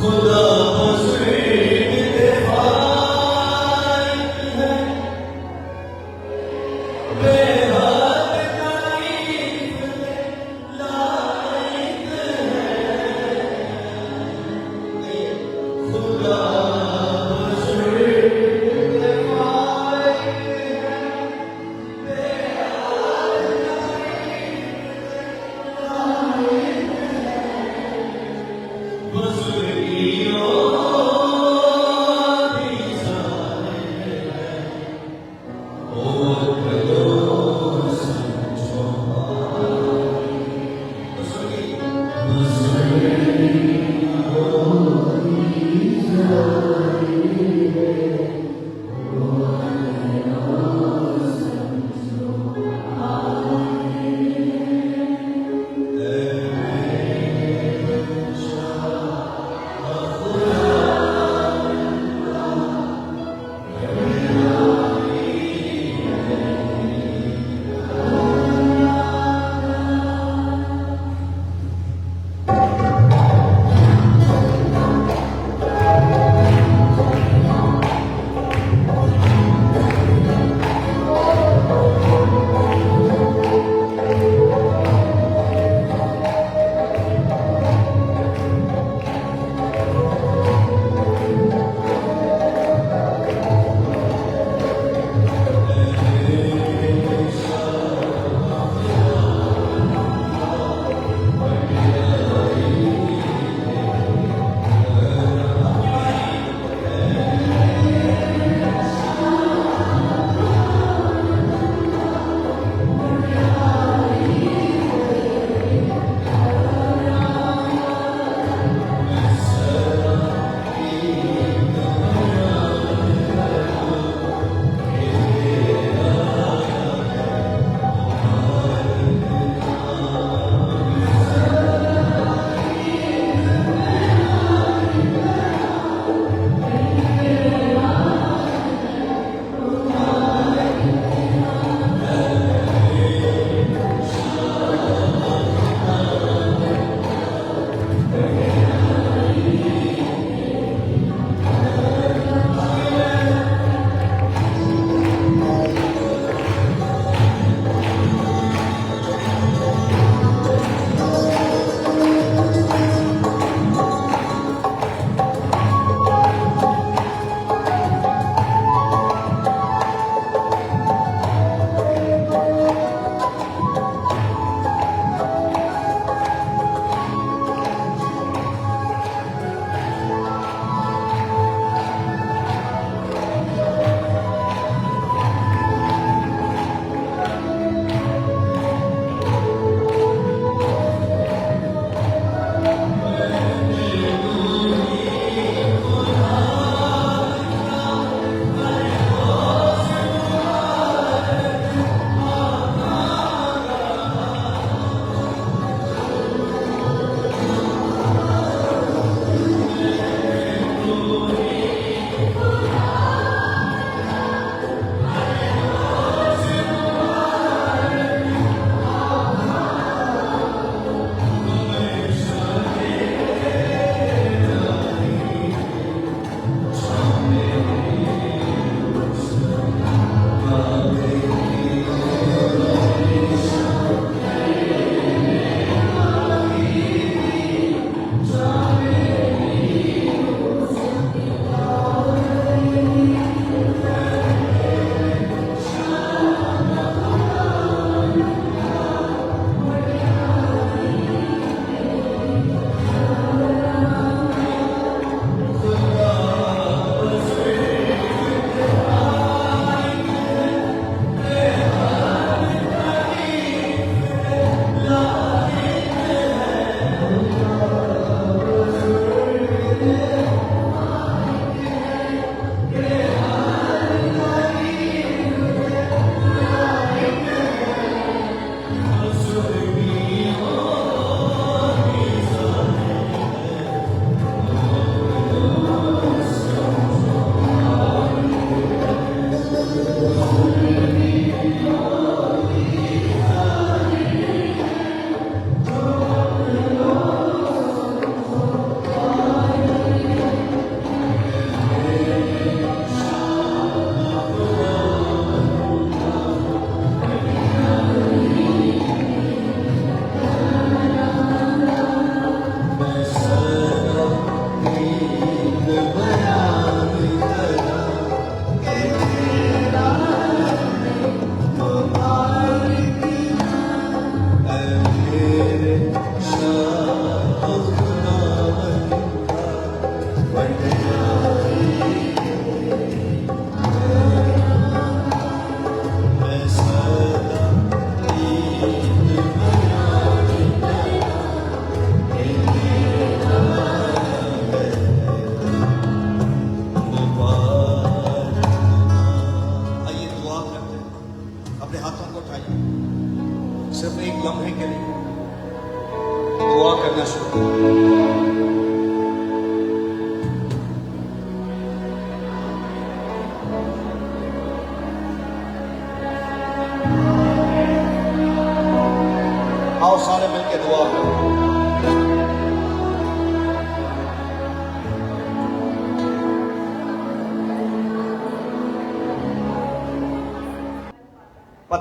खुदा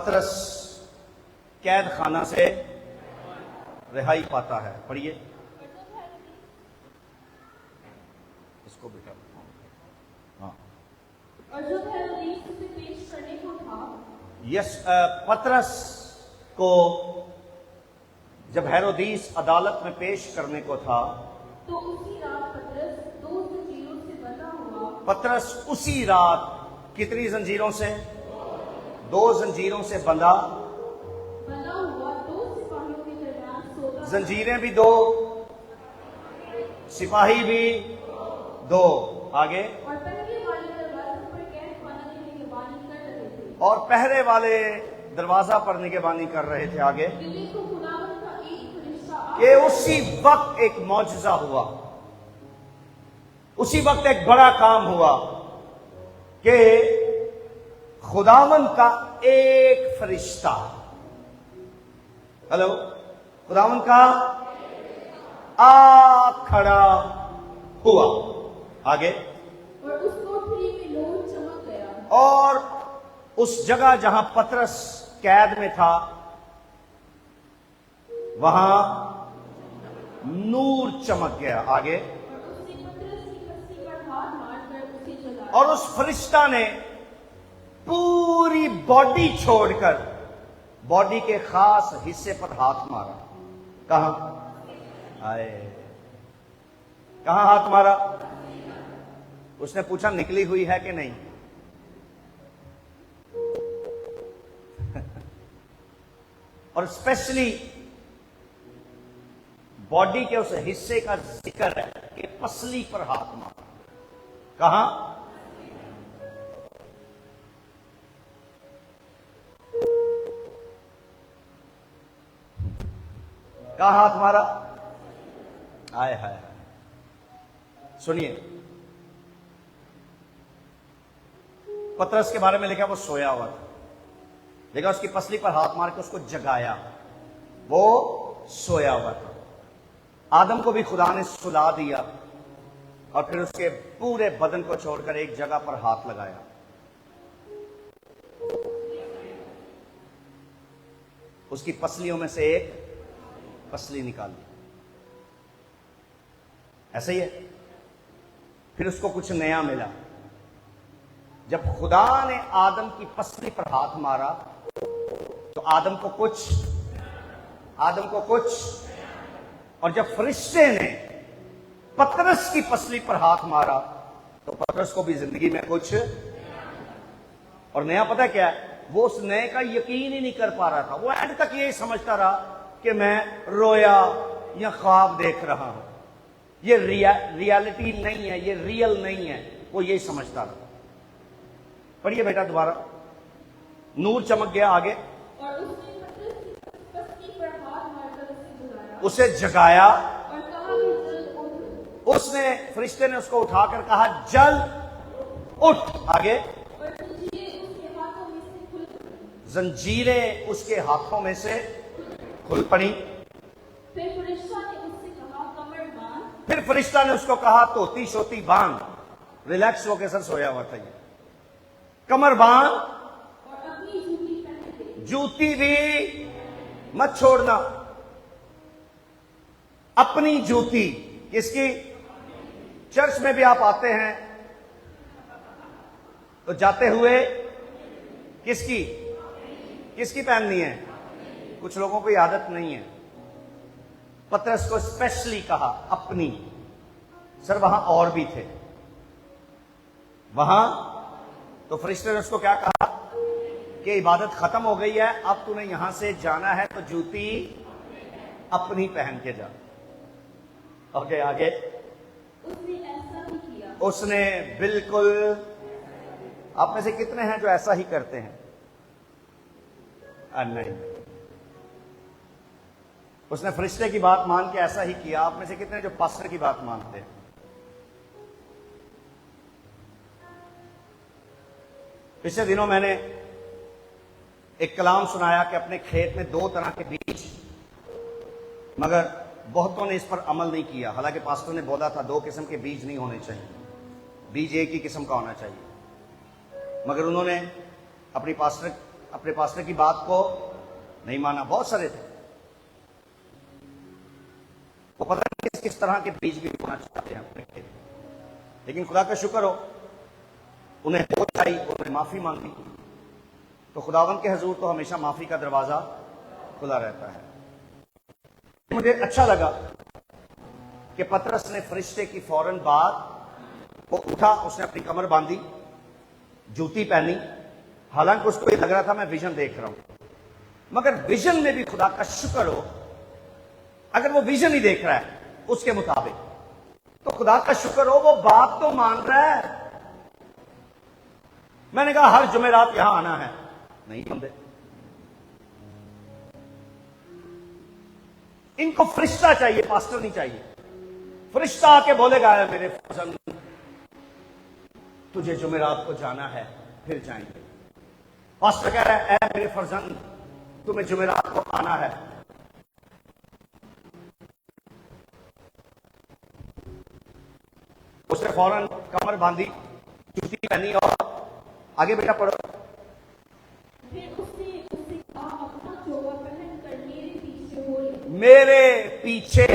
पतरस कैद खाना से रिहाई पाता है। पढ़िए इसको बेटा। हाँ, और जब हेरोदेस उसे पेश करने को था, पतरस को जब हेरोदेस अदालत में पेश करने को था, तो उसी रात पतरस 2 जंजीरों से बंधा हुआ। पतरस उसी रात कितनी जंजीरों से? 2 जंजीरों से बंधा हुआ 2 सिपाहियों के दरमियान सोता। जंजीरें भी 2, सिपाही भी 2। आगे, और पहले वाले दरवाजे पर कैद खाना की निगरानी कर रहे थे। और पहरे वाले दरवाजा पर निगरानी कर रहे थे। आगे, कि देखो खुदावंद का एक फरिश्ता कि उसी वक्त एक मौजज़ा हुआ, उसी वक्त एक बड़ा काम हुआ कि खुदावंद का एक फरिश्ता, हेलो, खुदावंद का आ खड़ा हुआ। आगे, और उस कोठरी में नूर चमक गया। और उस जगह जहां पतरस कैद में था वहां नूर चमक गया। आगे, और उसने पतरस की पसली पर हाथ मारकर उसे जगाया। और उस फरिश्ता ने पूरी बॉडी छोड़कर बॉडी के खास हिस्से पर हाथ मारा। कहां? आए, कहां हाथ मारा? उसने पूछा निकली हुई है कि नहीं? और स्पेशली बॉडी के उस हिस्से का जिक्र है कि पसली पर हाथ मारा। कहां? कहां हाथ मारा? आए हाय, सुनिए, पतरस के बारे में लिखा वो सोया हुआ था, लेकिन उसकी पसली पर हाथ मार के उसको जगाया। वो सोया हुआ था। आदम को भी खुदा ने सुला दिया और फिर उसके पूरे बदन को छोड़कर एक जगह पर हाथ लगाया। उसकी पसलियों में से एक पसली निकाली। ऐसा ही है। फिर उसको कुछ नया मिला। जब खुदा ने आदम की पसली पर हाथ मारा तो आदम को कुछ, और जब फरिश्ते ने पतरस की पसली पर हाथ मारा तो पतरस को भी जिंदगी में कुछ, और नया पता क्या है? वो उस नए का यकीन ही नहीं कर पा रहा था। वो एंड तक यही समझता रहा कि मैं रोया या ख्वाब देख रहा हूं, ये रियलिटी नहीं है, ये रियल नहीं है। वो यही समझता रहा। पढ़िए बेटा दोबारा। नूर चमक गया। आगे, और उसने पतरस की पसली पर हाथ मारकर उसे जगाया। और कहा कि जल्द उठ। उसने, फरिश्ते ने उसको उठाकर कहा जल उठ। आगे, और जंजीरें उसके हाथों में से खुल पड़ी। फिर फरिश्ता ने उससे कहा कमर बांध। फिर फरिश्ता ने उसको कहा धोती शोती बांध। रिलैक्स होकर सर सोया हुआ था ये। कमर बांध और अपनी जूती पहन ले। जूती भी मत छोड़ना। अपनी जूती किसकी? चर्च में भी आप आते हैं तो जाते हुए किसकी पहननी है? कुछ लोगों को आदत नहीं है। पतरस को स्पेशली कहा अपनी। सर वहां और भी थे वहां, तो फरिश्ते ने उसको क्या कहा कि इबादत खत्म हो गई है, अब तूने यहां से जाना है तो जूती अपनी पहन के जा। ओके, आगे। उसने ऐसा ही किया। उसने बिल्कुल। आप में से कितने हैं जो ऐसा ही करते हैं? नहीं। उसने फरिश्ते की बात मान के ऐसा ही किया। आप में से कितने जो पास्टर की बात मानते हैं? पिछले दिनों मैंने एक कलाम सुनाया कि अपने खेत में 2 तरह के बीज, मगर बहुतों ने इस पर अमल नहीं किया। हालांकि पास्टर ने बोला था 2 किस्म के बीज नहीं होने चाहिए, बीज एक ही किस्म का होना चाहिए, मगर उन्होंने अपनी पास्टर अपने पास्टर की बात को नहीं माना, बहुत सारे थे। वो पता नहीं किस तरह के बीज भी बोना चाहते हैं अपने खेत, लेकिन खुदा का शुक्र हो उन्हें होश आई, उन्होंने माफी मांगी, तो खुदावन के हजूर तो हमेशा माफी का दरवाजा खुला रहता है। मुझे अच्छा लगा कि पतरस ने फरिश्ते की फौरन बाद वो उठा, उसने अपनी कमर बांधी, जूती पहनी। हालांकि उसको ये लग रहा था मैं विजन देख रहा हूं, मगर विजन में भी खुदा का शुक्र हो, अगर वो विजन ही देख रहा है उसके मुताबिक, तो खुदा का शुक्र हो वो बात तो मान रहा है। मैंने कहा हर जुमेरात यहां आना है, नहीं बंदे, इनको फरिश्ता चाहिए, पास्टर नहीं चाहिए। फरिश्ता आके बोलेगा मेरे फर्जंद तुझे जुमेरात को जाना है, फिर जाएंगे। पास्टर कह रहा है मेरे फर्जंद तुम्हें जुमेरात को आना है, उसने फौरन कमर बांधी, जूती पहनी और आगे बेटा पढ़ो। फिर उसने उससे कहा, अपना चोगा पहनकर मेरे पीछे हो ले। मेरे पीछे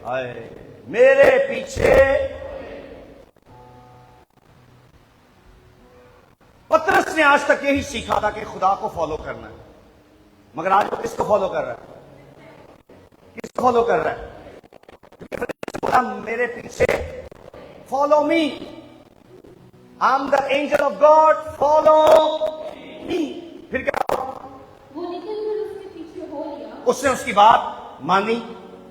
आए, मेरे पीछे। पतरस ने आज तक यही सीखा था कि खुदा को फॉलो करना है, मगर आज वो किसको फॉलो कर रहा है? किसको फॉलो कर रहा है? बोला मेरे पीछे, follow me, I am the angel of God, follow me. फिर क्या? वो निकलकर उसके पीछे हो लिया। उसने उसकी बात मानी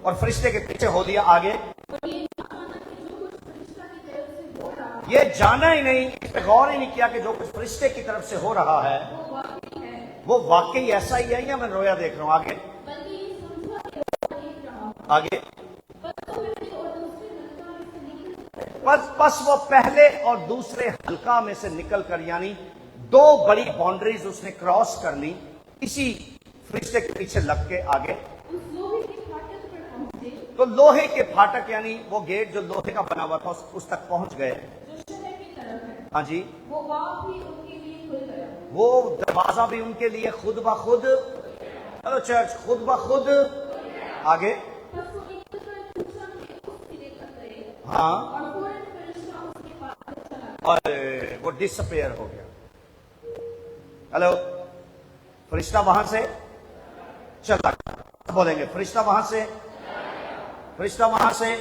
और फरिश्ते के पीछे हो लिया आगे। और ये ना माना कि जो कुछ फरिश्ता की तरफ से हो रहा है, ये जाना ही नहीं, इस पे गौर ही नहीं किया कि जो कुछ फरिश्ते की तरफ से हो रहा है वो वाकई है, वो वाकई ऐसा ही है या मैं रोया देख रहा हूं। आगे बल्कि ये समझा कि वो देख रहा हूं। आगे बस वो पहले और दूसरे हल्का बस वो पहले और दूसरे हल्का में से निकल में से निकलकर, यानी दो बड़ी बाउंड्रीज उसने क्रॉस कर ली, इसी फरिश्ते के पीछे लग के आगे। उस लोहे के फाटक पर पहुंचे, तो लोहे के फाटक यानी वो गेट जो लोहे का बना हुआ था उस तक पहुंच गए। जो शहर की तरफ है, हाँ जी, वो आप भी उनके लिए खुल गया। वो दरवाजा भी उनके लिए खुद ब खुद, हेलो चर्च, खुद ब खुद आगे। बस वो निकलकर पूछा कि उस सिरे तक गए, हाँ, और फौरन फरिश्ता उसके पास चला। और वो डिसअपेयर हो गया। हेलो, फरिश्ता वहां से चला, बोलेंगे फरिश्ता वहां से, फरिश्ता वहां से।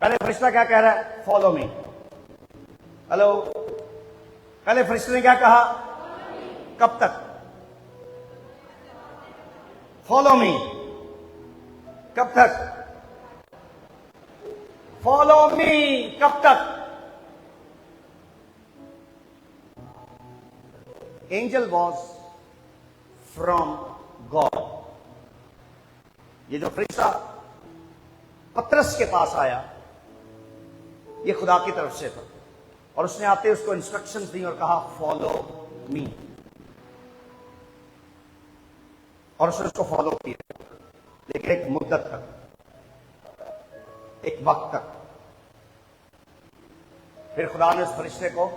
पहले फरिश्ता क्या कह रहा है? Follow me. हेलो, पहले फरिश्ते ने क्या कहा? कब तक? Follow me. कब तक? Follow me. कब तक? Angel was from God. ये जो फरिश्ता पतरस के पास आया, ये खुदा की तरफ से था, और उसने आते उसको इंस्ट्रक्शंस दी और कहा फॉलो मी, और उसने उसको फॉलो किया, लेकिन एक मुद्दत तक, एक वक्त तक। फिर खुदा ने उस फरिश्ते को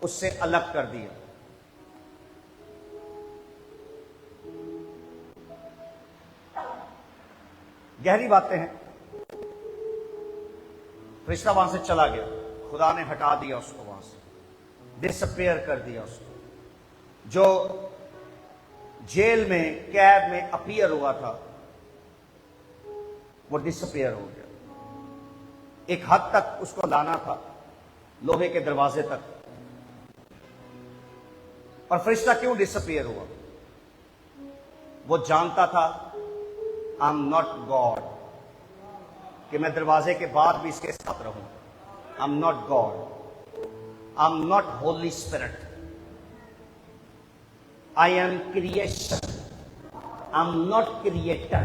उससे अलग कर दिया। गहरी बातें हैं। फरिश्ता वहां से चला गया, खुदा ने हटा दिया उसको, वहां से डिसअपेयर कर दिया उसको। जो जेल में, कैद में अपीयर हुआ था, वो डिसअपेयर हो गया। एक हद तक उसको लाना था, लोहे के दरवाजे तक। और फरिश्ता क्यों डिसअपेयर हुआ? वो जानता था आई एम नॉट गॉड, कि मैं दरवाजे के बाद भी इसके साथ रहूं। I am not God, I am not Holi spirit, I am creation, I am not creator.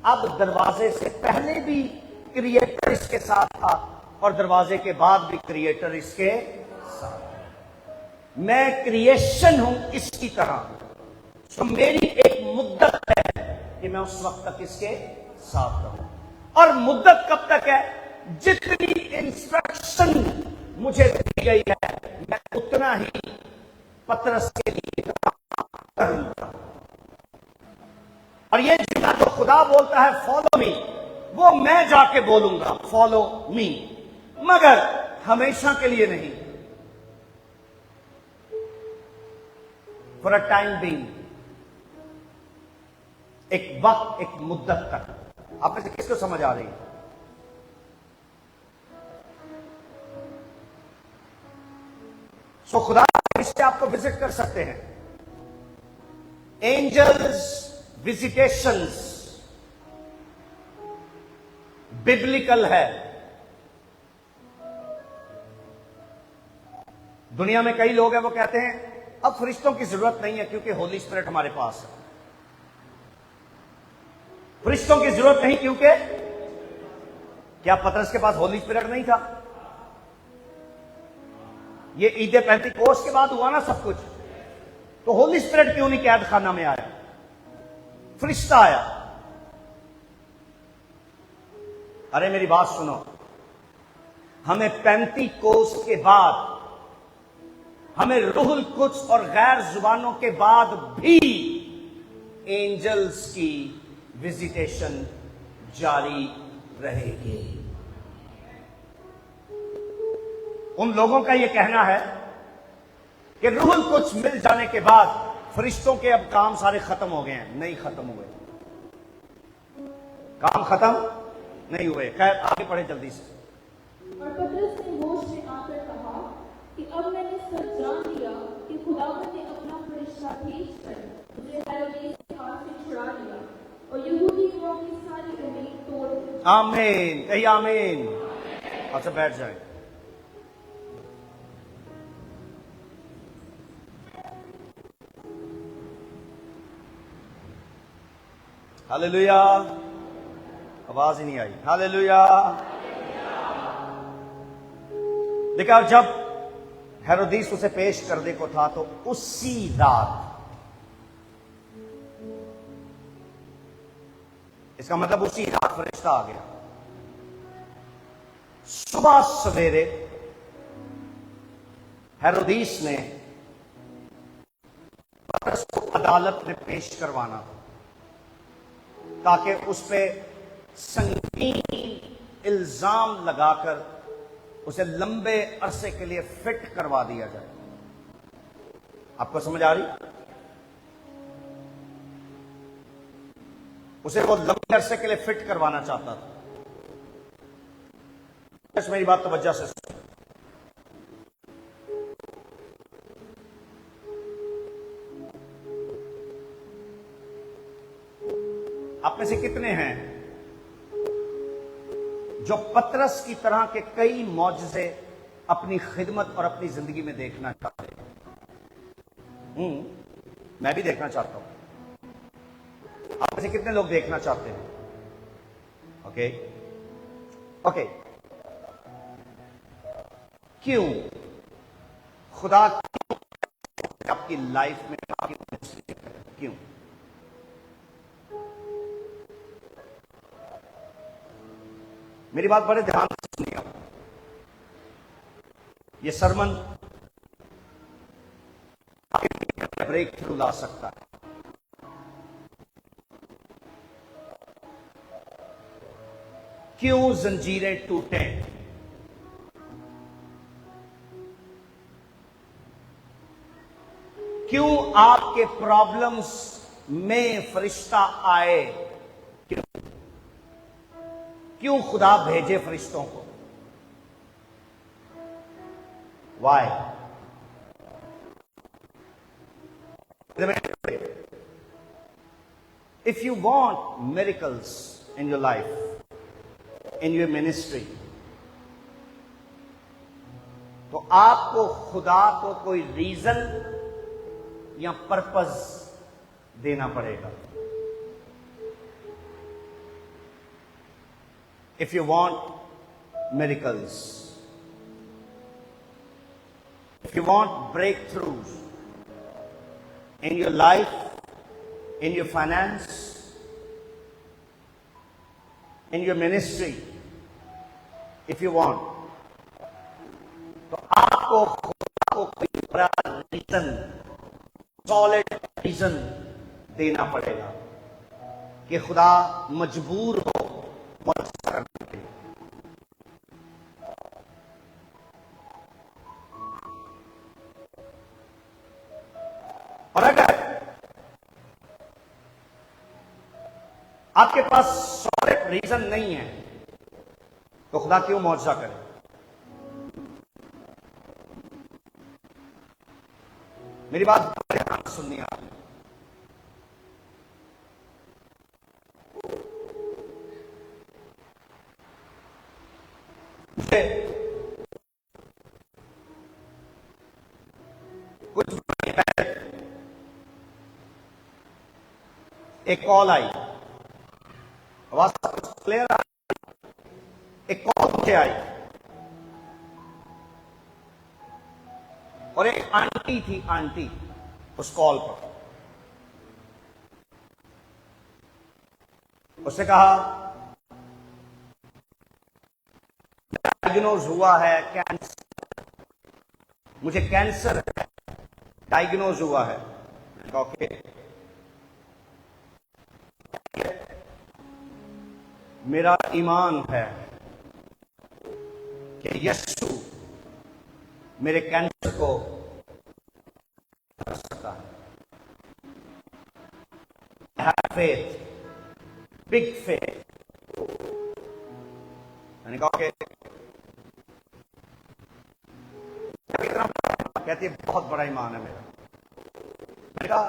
अब दरवाजे से पहले भी क्रिएटर इसके साथ था, और दरवाजे के बाद भी क्रिएटर इसके साथ। मैं क्रिएशन हूं इसकी तरह, तो मेरी एक मुद्दत है कि मैं उस वक्त तक इसके साथ रहूं। और मुद्दत कब तक है? जितनी इंस्ट्रक्शन मुझे दी गई है मैं उतना ही पतरस के लिए करूंगा। और ये जितना जो खुदा बोलता है फॉलो मी, वो मैं जाके बोलूंगा फॉलो मी, मगर हमेशा के लिए नहीं, फॉर अ टाइम बीइंग, एक वक्त, एक मुद्दत तक। आप में से किसको समझ आ रही है? सो खुदा इससे आपको विजिट कर सकते हैं। एंजल्स विजिटेशंस बिब्लिकल है। दुनिया में कई लोग हैं वो कहते हैं अब फरिश्तों की जरूरत नहीं है क्योंकि होली स्पिरिट हमारे पास है। फरिश्तों की जरूरत नहीं क्योंकि क्या पतरस के पास होली स्पिरिट नहीं था? ये ईद पेंतिकोस्त के बाद हुआ ना सब कुछ, तो होली स्पिरिट क्यों नहीं कैद खाना में आया? फरिश्ता आया। अरे मेरी बात सुनो, हमें पेंतिकोस्त के बाद, हमें रूहुल कुद्स और गैर जुबानों के बाद भी एंजल्स की विजिटेशन जारी रहेगी। उन लोगों का यह कहना है कि रूहुल कुद्स मिल जाने के बाद फरिश्तों के अब काम सारे खत्म हो गए हैं। नहीं खत्म हुए, काम खत्म नहीं हुए। खैर आगे पढ़े जल्दी से। और पतरस ने होश में आकर कहा कि अब मैंने सच जान लिया कि खुदावंद ने अपना फरिश्ता भेजकर मुझे हेरोदेस के हाथ से छुड़ा लिया और यहूदी लोगों की सारी उम्मीद तोड़ दी। आमीन, कहिए आमीन। अच्छा बैठ जाए। हालेलुया। आवाज ही नहीं आई। हालेलुया। देखा, जब हेरोदिस उसे पेश करने को था तो उसी रात, इसका मतलब उसी रात फरिश्ता आ गया। सुबह सवेरे हेरोदिस ने पतरस को अदालत में पेश करवाना था ताकि उस पर संगीन इल्जाम लगाकर उसे लंबे अरसे के लिए फिट करवा दिया जाए। आपको समझ आ रही? उसे वो लंबे अरसे के लिए फिट करवाना चाहता था। बस मेरी बात तवज्जो से सुनो। आप में से कितने हैं जो पतरस की तरह के कई मौजज़े अपनी खिदमत और अपनी जिंदगी में देखना चाहते हैं? मैं भी देखना चाहता हूं। आप में से कितने लोग देखना चाहते हैं? Okay okay. क्यों खुदा आपकी लाइफ में आपकी मिनिस्ट्री करे? क्यों? मेरी बात बड़े ध्यान से सुनिए। ये सरमन ब्रेक थ्रू ला सकता है। क्यों जंजीरें टूटे? क्यों आपके प्रॉब्लम्स में फरिश्ता आए? क्यों खुदा भेजे फरिश्तों को? Y? If you want miracles in your life, in your ministry, तो आपको खुदा को कोई रीजन या पर्पस देना पड़ेगा। If you want miracles, if you want breakthroughs in your life, in your finance, in your ministry, if you want, तो आपको खुदा को कोई बड़ा रीजन, सॉलिड रीजन देना पड़ेगा कि खुदा मजबूर हो मदद करने के लिए। और अगर आपके पास सॉलिड रीजन नहीं है तो खुदा क्यों मौजज़ा करे? मेरी बात सुननी है आपने। कुछ महीने पहले एक कॉल आई, आवाज क्लियर आई? एक कॉल मुझे आई और एक आंटी थी, आंटी उस कॉल पर। उसने कहा डायग्नोज हुआ है कैंसर, मुझे कैंसर डायग्नोज हुआ है। ओके, मेरा ईमान है कि यीशु मेरे कैंसर को कर सकता है। I have faith, big faith। मैंने कहा कि कहती है बहुत बड़ा ईमान है मेरा। मैंने कहा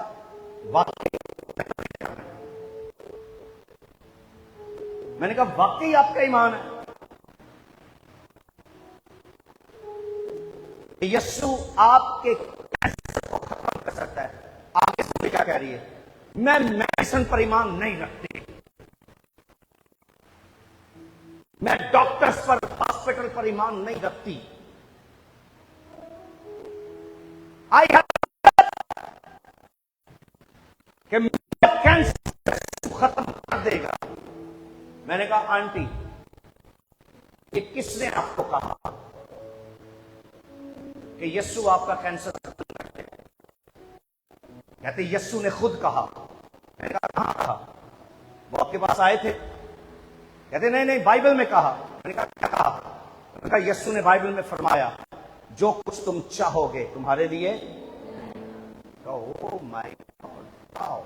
वाकई, मैंने कहा वाकई आपका ईमान है कि यीशु आपके कैंसर को खत्म कर सकता है। आगे से क्या कह रही है? मैं मेडिसिन पर ईमान नहीं रखती, मैं डॉक्टर्स पर, हॉस्पिटल पर ईमान नहीं रखती। आई हैव कि मेरा कैंसर खत्म कर देगा। मैंने कहा आंटी, ये किसने आपको कहा कि यीशु आपका कैंसर खत्म कर देगा? कहते यीशु ने खुद कहा। मैंने कहा कहां कहा? वो आपके पास आए थे? कहते नहीं नहीं, बाइबल में कहा। मैंने कहा क्या कहा? मैंने कहा यीशु ने बाइबल में फरमाया जो कुछ तुम चाहोगे तुम्हारे लिए। Oh my God, wow.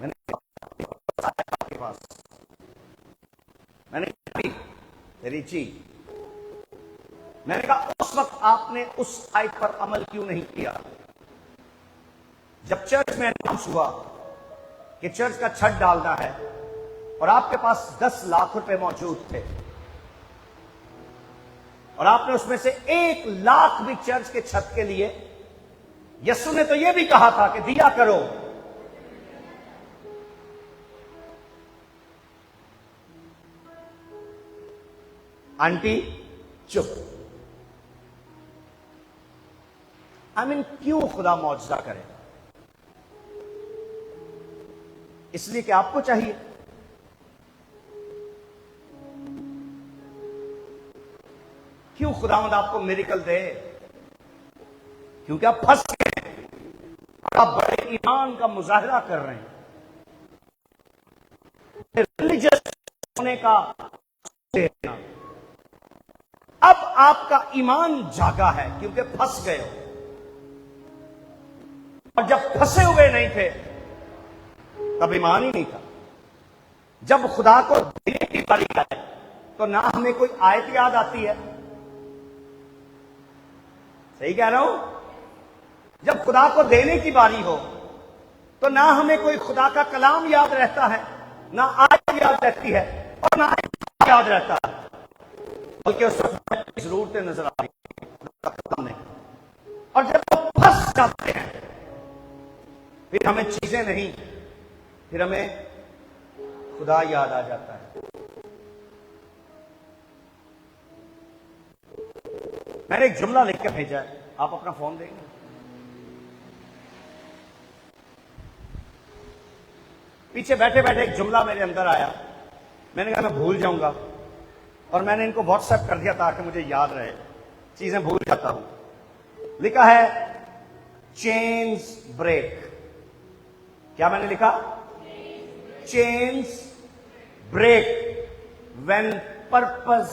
मैंने आपके पास, मैंने कहा तेरी जी, मैंने कहा उस वक्त आपने उस आयत पर अमल क्यों नहीं किया? जब चर्च में अनाउंस हुआ कि चर्च का छत डालना है और आपके पास 10 लाख रुपए मौजूद थे और आपने उसमें से 1 लाख भी चर्च के छत के लिए, यीशु ने तो यह भी कहा था कि दिया करो। आंटी चुप। क्यों खुदा मौजज़ा करे? इसलिए कि आपको चाहिए। क्यों खुदावंद आपको मिरेकल दे? क्योंकि आप फंस गए हैं, आप बड़े ईमान का मुजाहरा कर रहे हैं, रिलीजियस होने का। अब आपका ईमान जागा है क्योंकि फंस गए हो। और जब फंसे हुए नहीं थे तब ईमान ही नहीं था। जब खुदा को देने की बारी आए तो ना हमें कोई आयत याद आती है, सही कह रहा हूं? जब खुदा को देने की बारी हो तो ना हमें कोई खुदा का कलाम याद रहता है, ना आयत याद रहती है और ना याद रहता है, बल्कि उस वक्त जरूरतें नजर आ रही हैं। और जब वो फंस जाते हैं फिर हमें चीजें नहीं, फिर हमें खुदा याद आ जाता है। मैंने एक जुमला लिख के भेजा है, आप अपना फोन देंगे? पीछे बैठे बैठे एक जुमला मेरे अंदर आया मैंने कहा मैं भूल जाऊंगा, और मैंने इनको व्हाट्सएप कर दिया ताकि मुझे याद रहे, चीजें भूल जाता हूं। लिखा है चेन्स ब्रेक। क्या मैंने लिखा? Chains break when purpose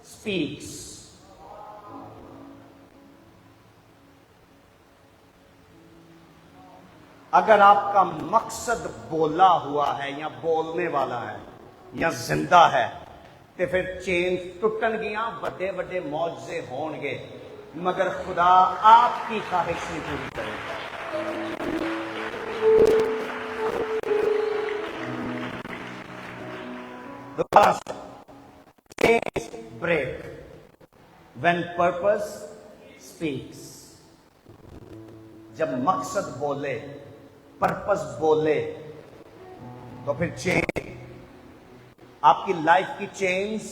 speaks. अगर आपका मकसद बोला हुआ है या बोलने वाला है या जिंदा है, तो फिर चेन टुटन गिया, बड़े बड़े मौजे होंगे, मगर खुदा आपकी ख्वाहिश नहीं पूरी करेगा। दोबारा से, chains break when purpose speaks. जब मकसद बोले, पर्पस बोले, तो फिर चेन, आपकी लाइफ की चेन्स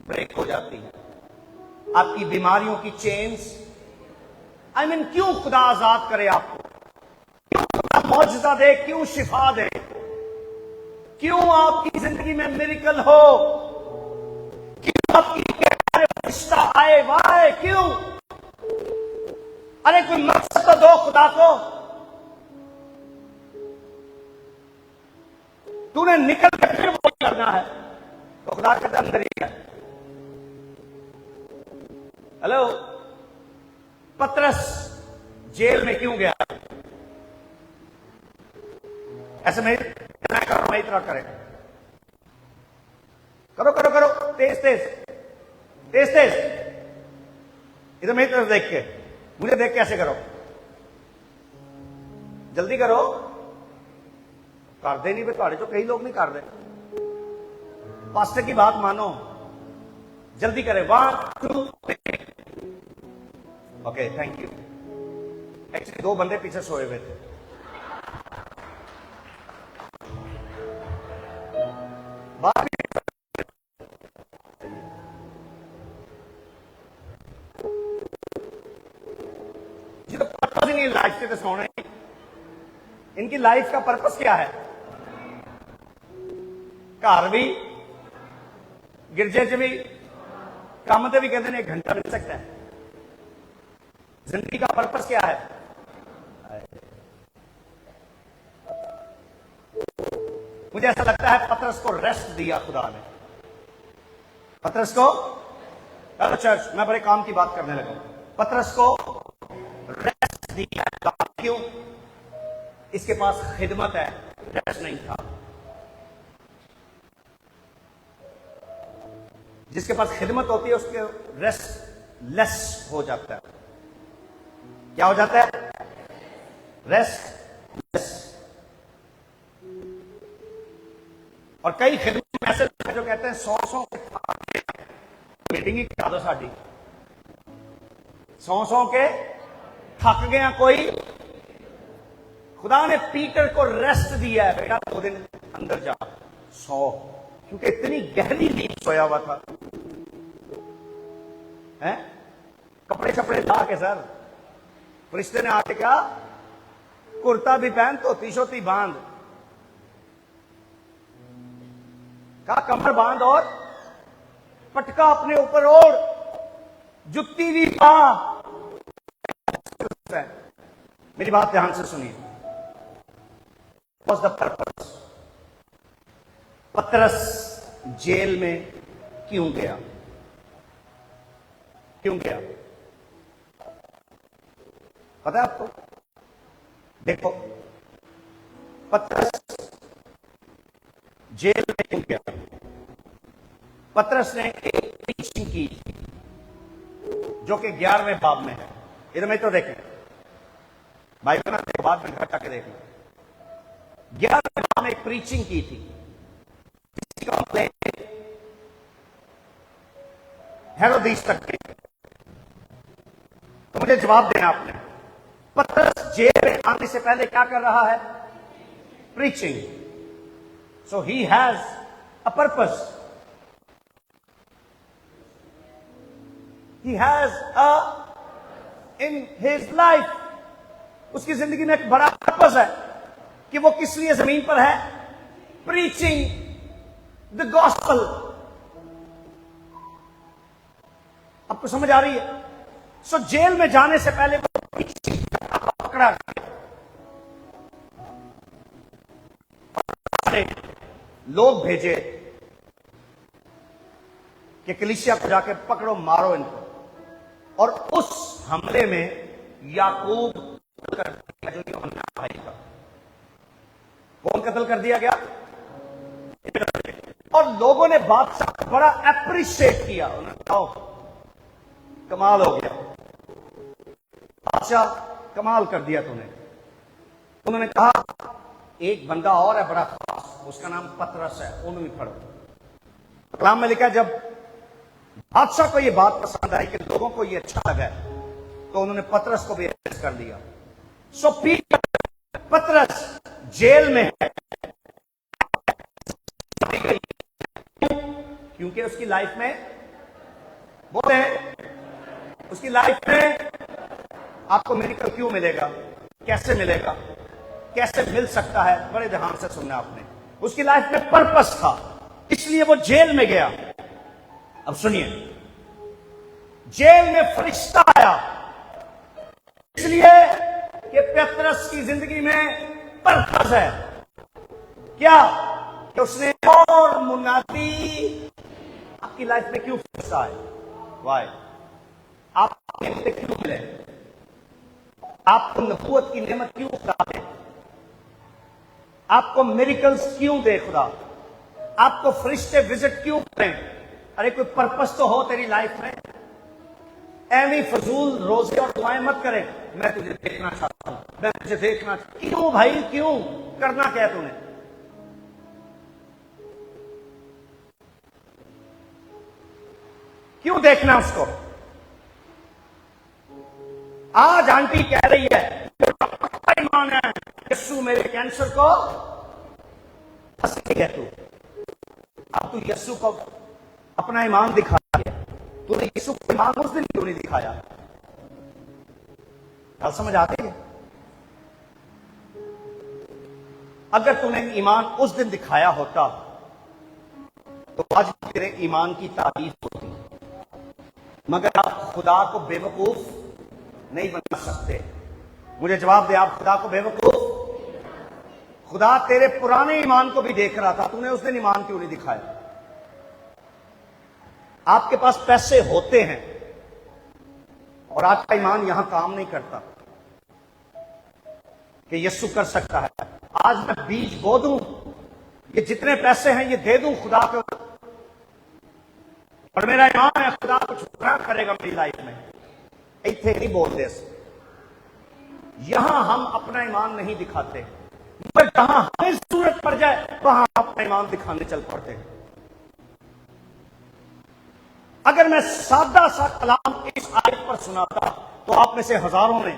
ब्रेक हो जाती है, आपकी बीमारियों की चेन्स। आई मीन, क्यों खुदा आजाद करे आपको? क्यों खुदा मौजज़ा दे? क्यों शिफा दे? क्यों आपकी जिंदगी में मिरेकल हो? क्यों आपकी रिश्ता आए वाए? क्यों? अरे कोई मकसद तो दो खुदा को। तूने निकल के फिर वो करना है, तो खुदा के अंदर ही है। हेलो, पतरस जेल में क्यों गया? ऐसे में करो, मैं इतना करे, करो करो करो, तेज तेज तेज तेज, इधर मेरी तरफ देख के, मुझे देख के ऐसे करो, जल्दी करो। कर दे नहीं, थोड़े तो कई लोग नहीं कर रहे। पास्टर की बात मानो, जल्दी करें। 1 2 3। Okay, thank you. एक्चुअली 2 बंदे पीछे सोए हुए थे। बात जिनको पर्पस ही नहीं लाइफ से, तो सोने। इनकी लाइफ का पर्पस क्या है? घर भी, गिरजे च भी, काम से भी कहते हैं 1 घंटा मिल सकता है। जिंदगी का पर्पस क्या है? मुझे ऐसा लगता है पतरस को रेस्ट दिया खुदा ने। पतरस को, चलो चर्च, मैं बड़े काम की बात करने लगा। पतरस को रेस्ट दिया। क्यों? इसके पास खिदमत है, रेस्ट नहीं था। जिसके पास खिदमत होती है उसके रेस्ट लेस हो जाता है। क्या हो जाता है? Rest less. और कई खिदमत में ऐसे जो कहते हैं 100 मीटिंग ही करा दो साड़ी, 100 के थक गया कोई। खुदा ने पीटर को रेस्ट दिया है, बेटा 2 दिन अंदर जा 100, क्योंकि इतनी गहरी नींद सोया हुआ था। हैं? कपड़े छपड़े ला के सर, फरिश्ते ने आके कहा कुर्ता भी पहन, धोती शोती बांध, कहा कमर बांध और पटका अपने ऊपर ओढ़, जुत्ती भी पा। मेरी बात ध्यान से सुनिए। What's the purpose? पतरस जेल में क्यों गया? क्यों गया? पता है आपको? देखो, पतरस जेल में क्यों गया? पतरस ने एक प्रीचिंग की जो कि 11वें बाब में है। इधर में तो देखें भाई, बाद में घर जाके देखना। 11वें बाब में एक प्रीचिंग की थी। हेरोदीस तक के, तो मुझे जवाब देना आपने। पतरस जेल में आने से पहले क्या कर रहा है? Preaching. So he has a purpose, he has a in his life, उसकी जिंदगी में एक बड़ा पर्पस है कि वो किस लिए जमीन पर है? प्रीचिंग। The gospel. आपको समझ आ रही है? सो जेल में जाने से पहले वो पकड़ा गया। लोग भेजे कि कलीसिया को जाके पकड़ो, मारो इनको। और उस हमले में याकूब कर दिया, जो यूहन्ना भाई का। कौन कत्ल कर दिया गया? और लोगों ने बादशाह को बड़ा एप्रिशिएट किया। उन्होंने कहा कमाल हो गया बादशाह, कमाल कर दिया तूने। उन्होंने कहा एक बंदा और है बड़ा खास, उसका नाम पतरस है, उन्हें भी पढ़ो। कलाम में लिखा जब बादशाह को यह बात पसंद आई कि लोगों को यह अच्छा लगा, तो उन्होंने पतरस को भी अरेस्ट कर दिया। सो पतरस जेल में है, क्योंकि उसकी लाइफ में बोले, उसकी लाइफ में आपको मेडिकल क्यों मिलेगा, कैसे मिलेगा, कैसे मिल सकता है, बड़े ध्यान से सुनना आपने। उसकी लाइफ में पर्पस था, इसलिए वो जेल में गया। अब सुनिए, जेल में फरिश्ता आया इसलिए कि पतरस की जिंदगी में पर्पस है। क्या कि उसने और मुनादी। आपकी लाइफ में क्यों फरिश्ता है? वाई? आप क्यों मिले? आपको नबूवत की नेमत क्यों खुदा दे? आपको मिरेकल्स क्यों दे खुदा? आपको फरिश्ते विजिट क्यों करें? अरे कोई पर्पस तो हो तेरी लाइफ में। एवी फजूल रोजे और दुआएं मत करें, मैं तुझे देखना चाहता हूं, मैं तुझे देखना। क्यों भाई, क्यों करना क्या है तूने? क्यों देखना उसको? आज आंटी कह रही है पक्का ईमान है, यीशु मेरे कैंसर को फंस गया। तू अब तू यीशु को अपना ईमान दिखा दिया। तूने यीशु को ईमान उस दिन क्यों नहीं दिखाया? बात समझ आती है? अगर तूने ईमान उस दिन दिखाया होता तो आज तेरे ईमान की तारीफ होती। मगर आप खुदा को बेवकूफ नहीं बना सकते। मुझे जवाब दे, आप खुदा को बेवकूफ? खुदा तेरे पुराने ईमान को भी देख रहा था, तूने उस दिन ईमान क्यों नहीं दिखाया? आपके पास पैसे होते हैं और आपका ईमान यहां काम नहीं करता कि यीशु कर सकता है। आज मैं बीज बो दूं, ये जितने पैसे हैं ये दे दूं खुदा को, और मेरा ईमान है खुदा कुछ बड़ा करेगा मेरी लाइफ में। इतने नहीं बोलते, यहां हम अपना ईमान नहीं दिखाते, पर जहां हमें जरूरत पड़ जाए वहां अपना ईमान दिखाने चल पड़ते हैं। अगर मैं सादा सा कलाम इस आयत पर सुनाता तो आप में से हजारों ने,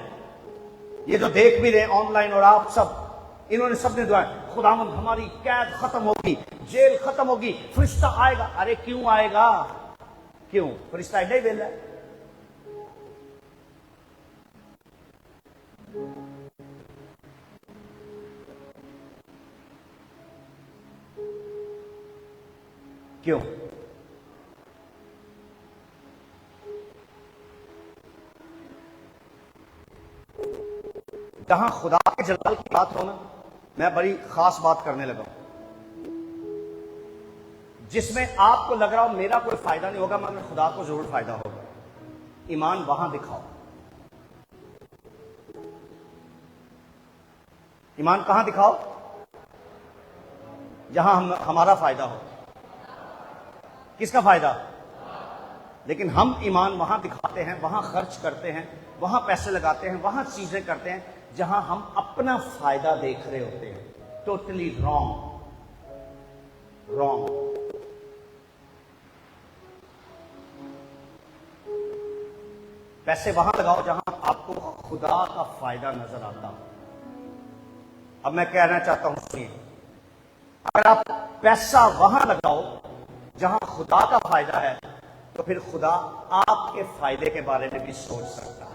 ये जो देख भी रहे ऑनलाइन और आप सब, इन्होंने सबने दुआ, खुदावंद हमारी कैद खत्म होगी, जेल खत्म होगी, फरिश्ता आएगा। अरे क्यों आएगा? क्यों? फरिश्ता एडा ही वेला है। क्यों? जहां खुदा के जलाल की बात हो ना, मैं बड़ी खास बात करने लगा, जिसमें आपको लग रहा हो मेरा कोई फायदा नहीं होगा मगर खुदा को जरूर फायदा होगा। ईमान वहां दिखाओ। ईमान कहां दिखाओ? जहां हमारा फायदा हो। किसका फायदा? लेकिन हम ईमान वहां दिखाते हैं, वहां खर्च करते हैं, वहां पैसे लगाते हैं, वहां चीजें करते हैं जहां हम अपना फायदा देख रहे होते हैं। Totally wrong, wrong. पैसे वहां लगाओ जहां आपको खुदा का फायदा नजर आता हो। अब मैं कहना चाहता हूं, सुनिए, अगर आप पैसा वहां लगाओ जहां खुदा का फायदा है तो फिर खुदा आपके फायदे के बारे में भी सोच सकता है।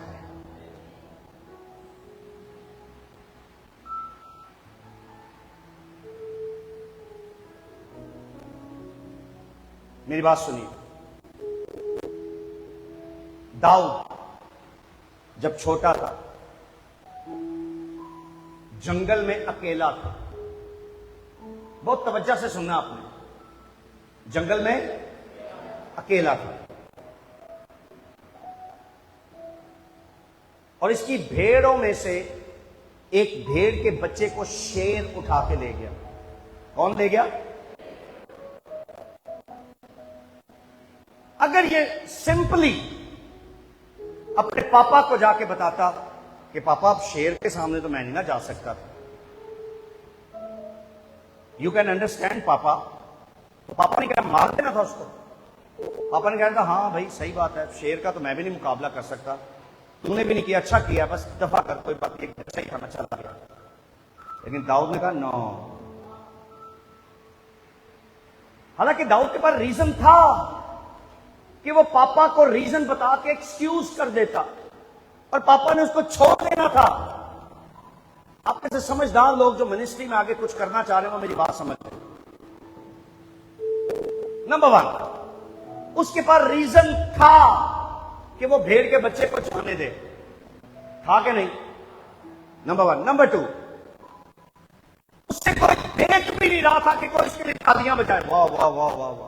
मेरी बात सुनिए, दाऊद जब छोटा था, जंगल में अकेला था। बहुत तवज्जो से सुनना आपने, जंगल में अकेला था और इसकी भेड़ों में से एक भेड़ के बच्चे को शेर उठा के ले गया। कौन ले गया? अगर ये सिंपली अपने पापा को जाके बताता कि पापा अब शेर के सामने तो मैं नहीं ना जा सकता, यू कैन अंडरस्टैंड पापा, तो पापा ने क्या मार देना था उसको? पापा ने कहा था हाँ भाई सही बात है, शेर का तो मैं भी नहीं मुकाबला कर सकता, तूने भी नहीं किया, अच्छा किया, बस दफा कर, कोई बात नहीं, अच्छा ही खाना चला गया। लेकिन दाऊद ने कहा नो। हालांकि दाऊद के पास रीजन था कि वो पापा को रीजन बता के एक्सक्यूज कर देता और पापा ने उसको छोड़ देना था। आप में से समझदार लोग जो मिनिस्ट्री में आगे कुछ करना चाह रहे हो मेरी बात समझ रहे। नंबर 1, उसके पास रीजन था कि वो भेड़ के बच्चे को जाने दे, था कि नहीं? नंबर 1। नंबर 2, उससे कोई देख भी नहीं रहा था कि कोई इसके लिए तालियां बजाए, वाह वाह वाह वाह वाह,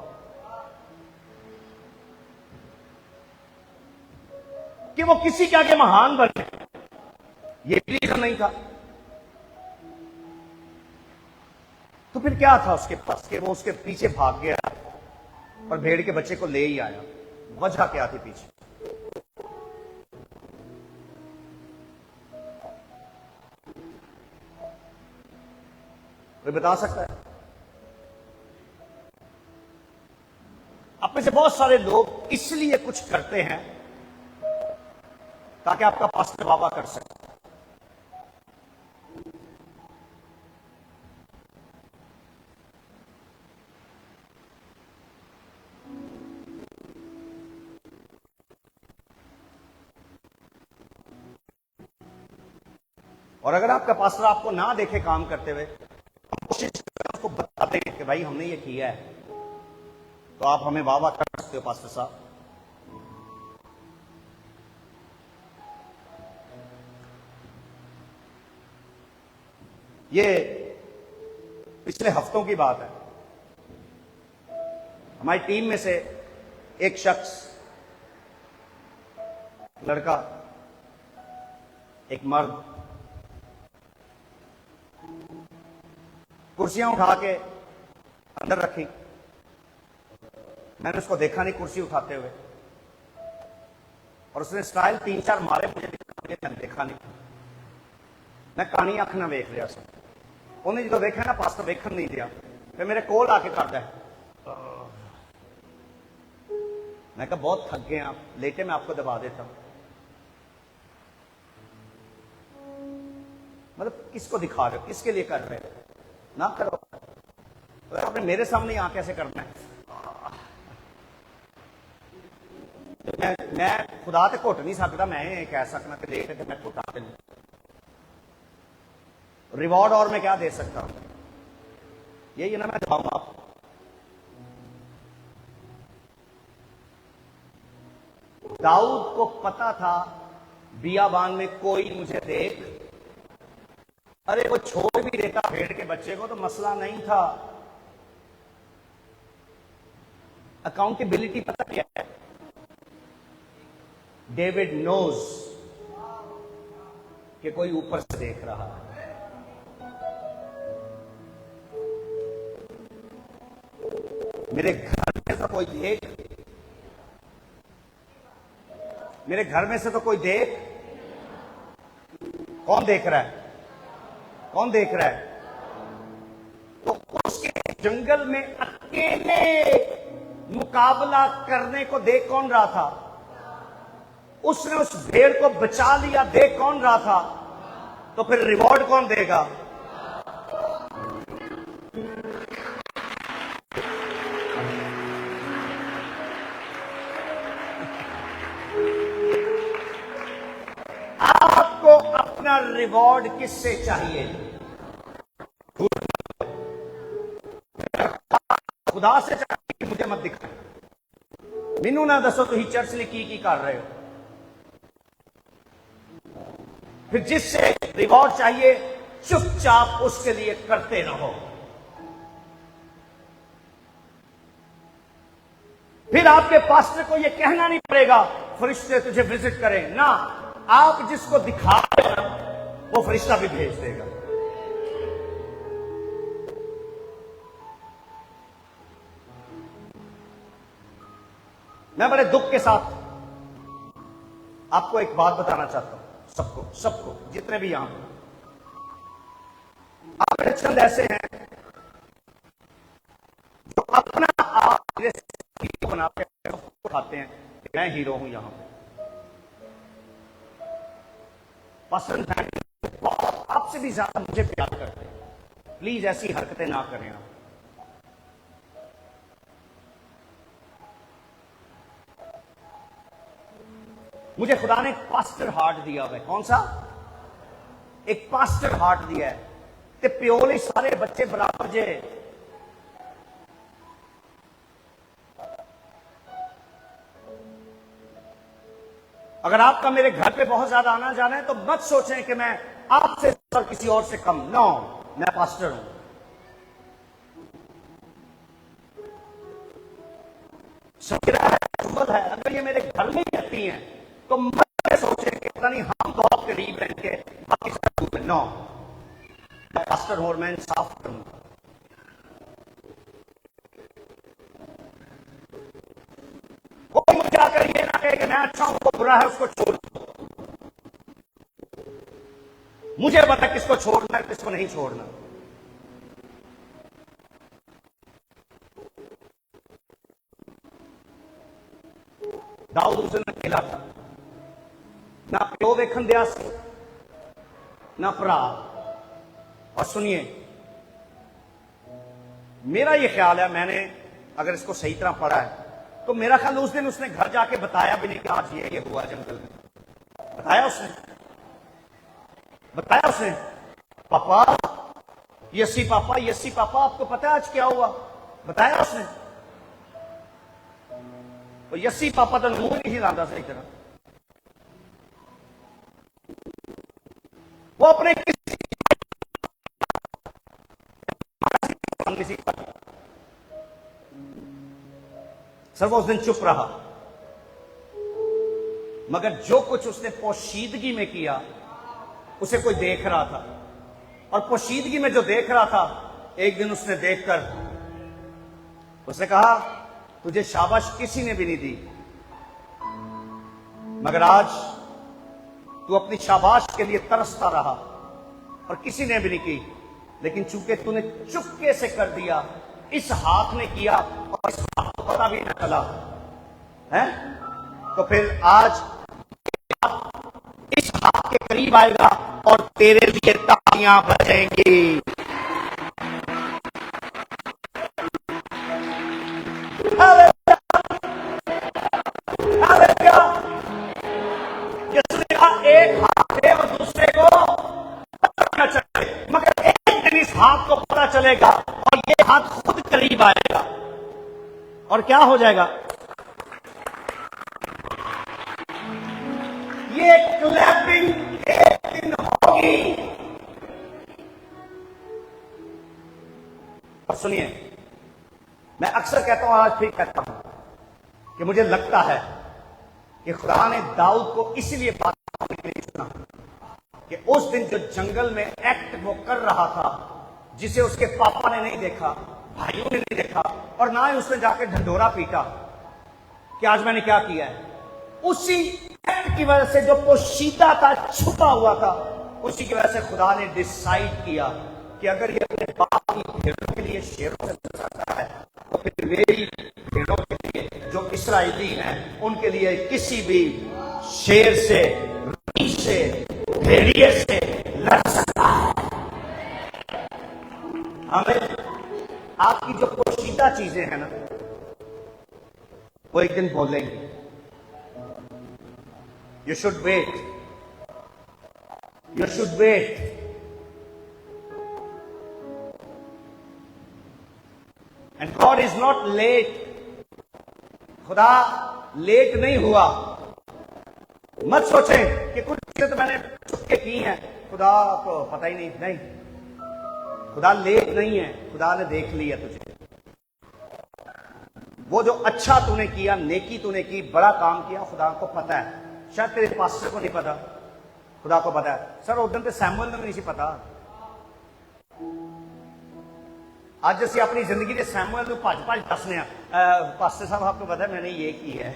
कि वो किसी के आगे महान बने, ये भी रीजन नहीं था। तो फिर क्या था उसके पास कि वो उसके पीछे भाग गया और भेड़ के बच्चे को ले ही आया? वजह क्या थी पीछे? कोई बता सकता है? आप में से बहुत सारे लोग इसलिए कुछ करते हैं ताकि आपका पास्टर बाबा कर सके। और अगर आपका पास्टर आपको ना देखे काम करते हुए, हम कोशिश करें उसको बता दें कि भाई हमने ये किया है, तो आप हमें वाह वाह कर सकते हो पास्टर साहब। ये पिछले हफ्तों की बात है। हमारी टीम में से एक शख्स, लड़का, एक मर्द, कुर्सियां उठा के अंदर रखी। मैंने उसको देखा नहीं कुर्सी उठाते हुए, और उसने स्टाइल 3-4 मारे, मुझे देखा नहीं। मैं कहानी अख ना वेख लिया सब, उन्हें जो देखा ना पास्टर वेखन नहीं दिया, फिर मेरे कोल आके करता है। मैं कहा बहुत थक गए आप, लेटे मैं आपको दबा देता हूं। मतलब किसको दिखा रहे हो, किसके लिए कर रहे हो? ना करो, तो आपने मेरे सामने यहां कैसे करना है? मैं खुदा ते घुट नहीं सकता, मैं कह सकना कि देख के मैं घुटा नहीं। रिवॉर्ड और मैं क्या दे सकता हूं? यही ना मैं दिखाऊंगा आपको। दाऊद को पता था बियाबान में कोई मुझे देख, अरे वो छोड़ भी देता भेड़ के बच्चे को तो मसला नहीं था। अकाउंटेबिलिटी पता क्या है? डेविड नोज कि कोई ऊपर से देख रहा है। मेरे घर में तो कोई देख, मेरे घर में से तो कोई देख, कौन देख रहा है? कौन देख रहा है? तो उसके जंगल में अकेले मुकाबला करने को देख कौन रहा था? उसने उस भेड़ को बचा लिया, देख कौन रहा था? तो फिर रिवॉर्ड कौन देगा? आपको अपना रिवॉर्ड किससे चाहिए? खुदा से चाहिए? मुझे मत दिखाएं। मैनू ना दसो तुम चर्च लिए की कर रहे हो। फिर जिससे रिवॉर्ड चाहिए चुपचाप उसके लिए करते रहो। फिर आपके पास्टर को यह कहना नहीं पड़ेगा फरिश्ते तुझे विजिट करें ना, आप जिसको दिखा रहे हो वो फरिश्ता भी भेज देगा। मैं बड़े दुख के साथ आपको एक बात बताना चाहता हूं, सबको जितने भी यहां आप मेरे चंद ऐसे हैं जो अपना आप हीरो बनाते हैं, उठाते हैं मैं हीरो हूं यहां पे। पसंद है आपसे भी ज्यादा मुझे प्यार करते हैं, प्लीज ऐसी हरकतें ना करें आप। मुझे खुदा ने एक पास्टर हार्ट दिया हुआ है। कौन सा? एक पास्टर हार्ट दिया है ते प्योले सारे बच्चे बराबर जे। अगर आपका मेरे घर पे बहुत ज्यादा आना जाना है तो मत सोचें कि मैं आपसे और किसी और से कम। नो, मैं पास्टर हूं। समझ रहा है? है अगर ये मेरे घर में ही रहती हैं तो मत सोचें कि पता नहीं हम बहुत करीब रहेंगे बाकी सब दूर। नो, मैं पास्टर हूं और मैं इंसाफ करूंगा। कोई मुझे आकर ये ना कहे कि मैं अच्छा हूं, वो बुरा है उसको छोड़। मुझे पता किसको छोड़ना है किसको नहीं छोड़ना। दाऊद उस दिन अकेला था, ना प्यो वेखन दिया ना भरा। और सुनिए, मेरा ये ख्याल है, मैंने अगर इसको सही तरह पढ़ा है तो मेरा ख्याल उस दिन उसने घर जाके बताया भी नहीं कि आज ये हुआ जंगल में। बताया उसने? बताया उसने? पापा यसी पापा आपको पता है आज क्या हुआ? बताया उसने? तो यसी पापा तो मुंह नहीं लाता सही तरह। वो अपने किसी सर वो उस दिन चुप रहा, मगर जो कुछ उसने पोशीदगी में किया उसे कोई देख रहा था। और पोशीदगी में जो देख रहा था, एक दिन उसने देखकर उसने कहा तुझे शाबाश किसी ने भी नहीं दी, मगर आज तू अपनी शाबाश के लिए तरसता रहा और किसी ने भी नहीं की, लेकिन चूंकि तूने चुपके से कर दिया, इस हाथ ने किया और इस हाथ को पता भी न चला है, तो फिर आज इस हाथ के करीब आएगा और तेरे लिए तालियां बजेंगी। एक हाथ है और दूसरे को पता न चले, मगर एक दिन इस हाथ को पता चलेगा और ये हाथ खुद करीब आएगा और क्या हो जाएगा? ये क्लैपिंग एक दिन होगी। और सुनिए, मैं अक्सर कहता हूं, आज फिर कहता हूं कि मुझे लगता है कि खुदा ने दाऊद को इसलिए बात करने के लिए चुना कि उस दिन जो जंगल में एक्ट वो कर रहा था, जिसे उसके पापा ने नहीं देखा, भाइयों ने नहीं देखा, और ना ही उसने जाकर ढंढोरा पीटा कि आज मैंने क्या किया है, उसी एक्ट की वजह से जो पोशीदा था, छुपा हुआ था, उसी की वजह से खुदा ने डिसाइड किया कि अगर ये अपने बाप की भेड़ों के लिए शेरों से लड़ सकता है तो फिर मेरी भेड़ों के लिए जो इस्राएली हैं उनके लिए किसी भी शेर से, रीछ से, भेड़िए से लड़ सकता है। हमें आपकी जो पोशीदा चीजें हैं ना, वो एक दिन बोलेंगे। You should wait. You should wait. And God is not late. खुदा लेट नहीं हुआ। मत सोचें कि कुछ चीजें तो मैंने चुपके की हैं, खुदा को पता ही नहीं। खुदा लेट नहीं है, खुदा ने देख लिया तुझे। वो जो अच्छा तूने किया, नेकी तूने की, बड़ा काम किया, खुदा को पता है। शायद तेरे पास्टर को नहीं पता, खुदा को पता है। सर उधर तो सैमुअल ने नहीं पता। आज ਅਸੀਂ अपनी जिंदगी के सैमुअल को भज भज दसने पास्टर साहब आपको पता है मैंने ये की है।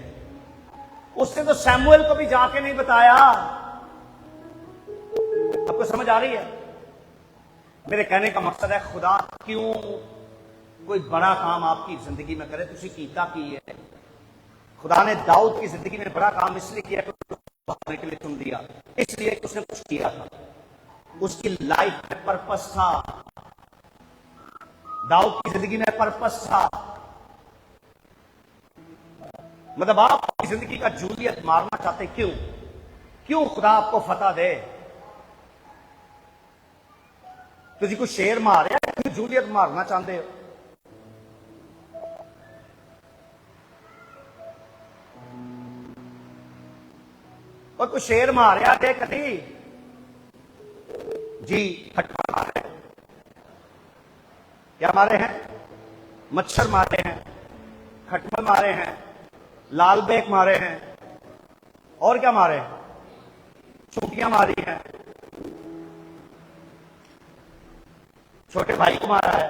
उसने तो सैमुअल को भी जाके नहीं बताया। आपको समझ आ रही है? मेरे कहने का मकसद है, खुदा क्यों कोई बड़ा काम आपकी जिंदगी में करे, तुझे कीता की है। खुदा ने दाऊद की जिंदगी में बड़ा काम इसलिए किया कि के लिए चुन दिया, इसलिए कि उसने कुछ किया था, उसकी लाइफ में पर्पस था। दाऊद की जिंदगी में पर्पस था। मतलब आप अपनी जिंदगी का जूलियत मारना चाहते, क्यों? क्यों खुदा आपको फतह दे? तुझे कोई शेर मारे, क्यों जूलियत मारना चाहते हो? और कोई शेर मारिया दे कभी जी, खटमल मारे, क्या मारे हैं? मच्छर मारे हैं, खटमल मारे हैं, लाल बेक मारे हैं, और क्या मारे हैं? चूटियां मारी हैं, छोटे भाई को मारा है।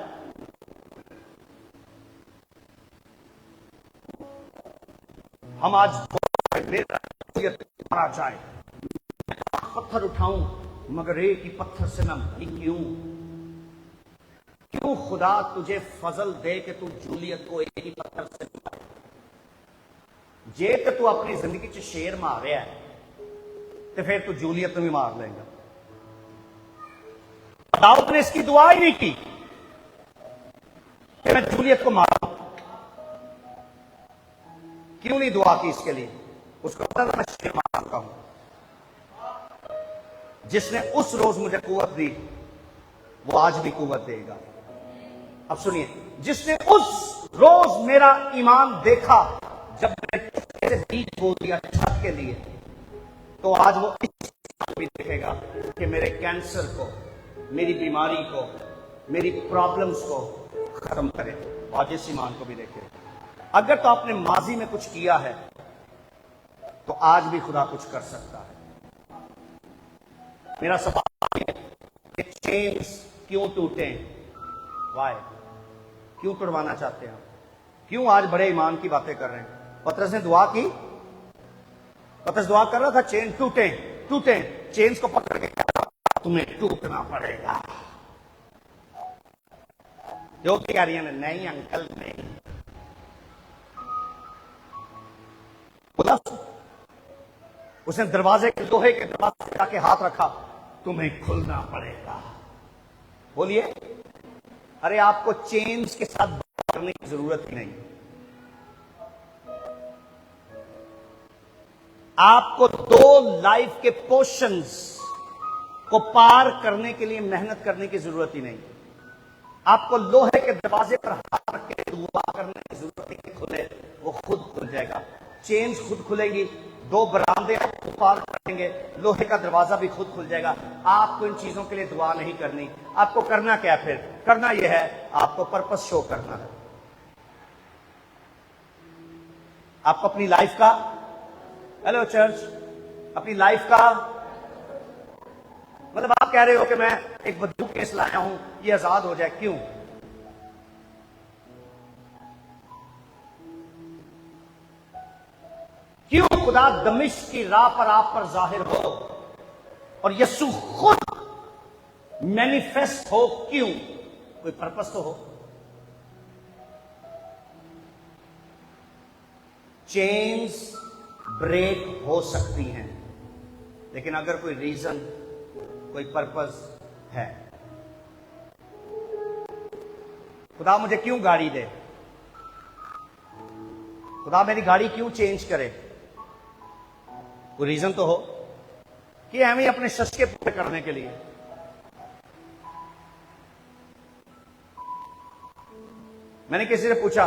हम आज मारा जाए, पत्थर उठाऊं मगर एक ही पत्थर से मैं भाई क्यों? क्यों खुदा तुझे फजल दे कि तू जूलियत को एक ही पत्थर से मारे? जे कि तू अपनी जिंदगी च शेर मार रहा है तो फिर तू जूलियत भी मार लेगा। दाऊद ने इसकी दुआ ही नहीं की कि मैं जूलियत को मारूं। क्यों नहीं दुआ की इसके लिए? उसको पता था मैं शेर मार चुका हूं। जिसने उस रोज मुझे कुव्वत दी वो आज भी कुव्वत देगा। अब सुनिए, जिसने उस रोज मेरा ईमान देखा जब मैंने से बीज बो दिया छत के लिए, तो आज वो इस भी देखेगा कि मेरे कैंसर को, मेरी बीमारी को, मेरी प्रॉब्लम्स को खत्म करे। आज इस ईमान को भी देखे। अगर तो आपने माजी में कुछ किया है तो आज भी खुदा कुछ कर सकता है। मेरा सवाल है कि चेन्स क्यों टूटे? वाई? क्यों तुड़वाना चाहते हैं? क्यों आज बड़े ईमान की बातें कर रहे हैं? पतरस ने दुआ की, पतरस दुआ कर रहा था चेन टूटे टूटे, चेन्स को पकड़ के तुम्हें टूटना पड़ेगा। जो कह रही है नहीं अंकल नहीं, बोला उसने दरवाजे के, लोहे के दरवाजे पे जाके हाथ रखा, तुम्हें खुलना पड़ेगा। बोलिए, अरे आपको चेन्स के साथ बात करने की जरूरत ही नहीं। आपको दो लाइफ के पोर्शंस को पार करने के लिए मेहनत करने की जरूरत ही नहीं। आपको लोहे के दरवाजे पर हाथ रख के दुआ करने की जरूरत नहीं। खुले, वो खुद खुल जाएगा। चेन्स खुद खुलेंगी, दो बरामदे आपको पार करेंगे, लोहे का दरवाजा भी खुद खुल जाएगा। आपको इन चीजों के लिए दुआ नहीं करनी। आपको करना क्या? फिर करना यह है, आपको पर्पस शो करना है। आपको अपनी लाइफ का, हेलो चर्च, अपनी लाइफ का मतलब आप कह रहे हो कि मैं एक बदू केस लाया हूं, ये आजाद हो जाए। क्यों? क्यों खुदा दमिश्क की राह पर आप पर जाहिर हो और यीशु खुद मैनिफेस्ट हो? क्यों? कोई पर्पस तो हो। चेन्स ब्रेक हो सकती हैं, लेकिन अगर कोई रीजन, कोई पर्पस है। खुदा मुझे क्यों गाड़ी दे? खुदा मेरी गाड़ी क्यों चेंज करे? कोई रीजन तो हो कि हमें अपने शस्के पूरे करने के लिए। मैंने किसी से पूछा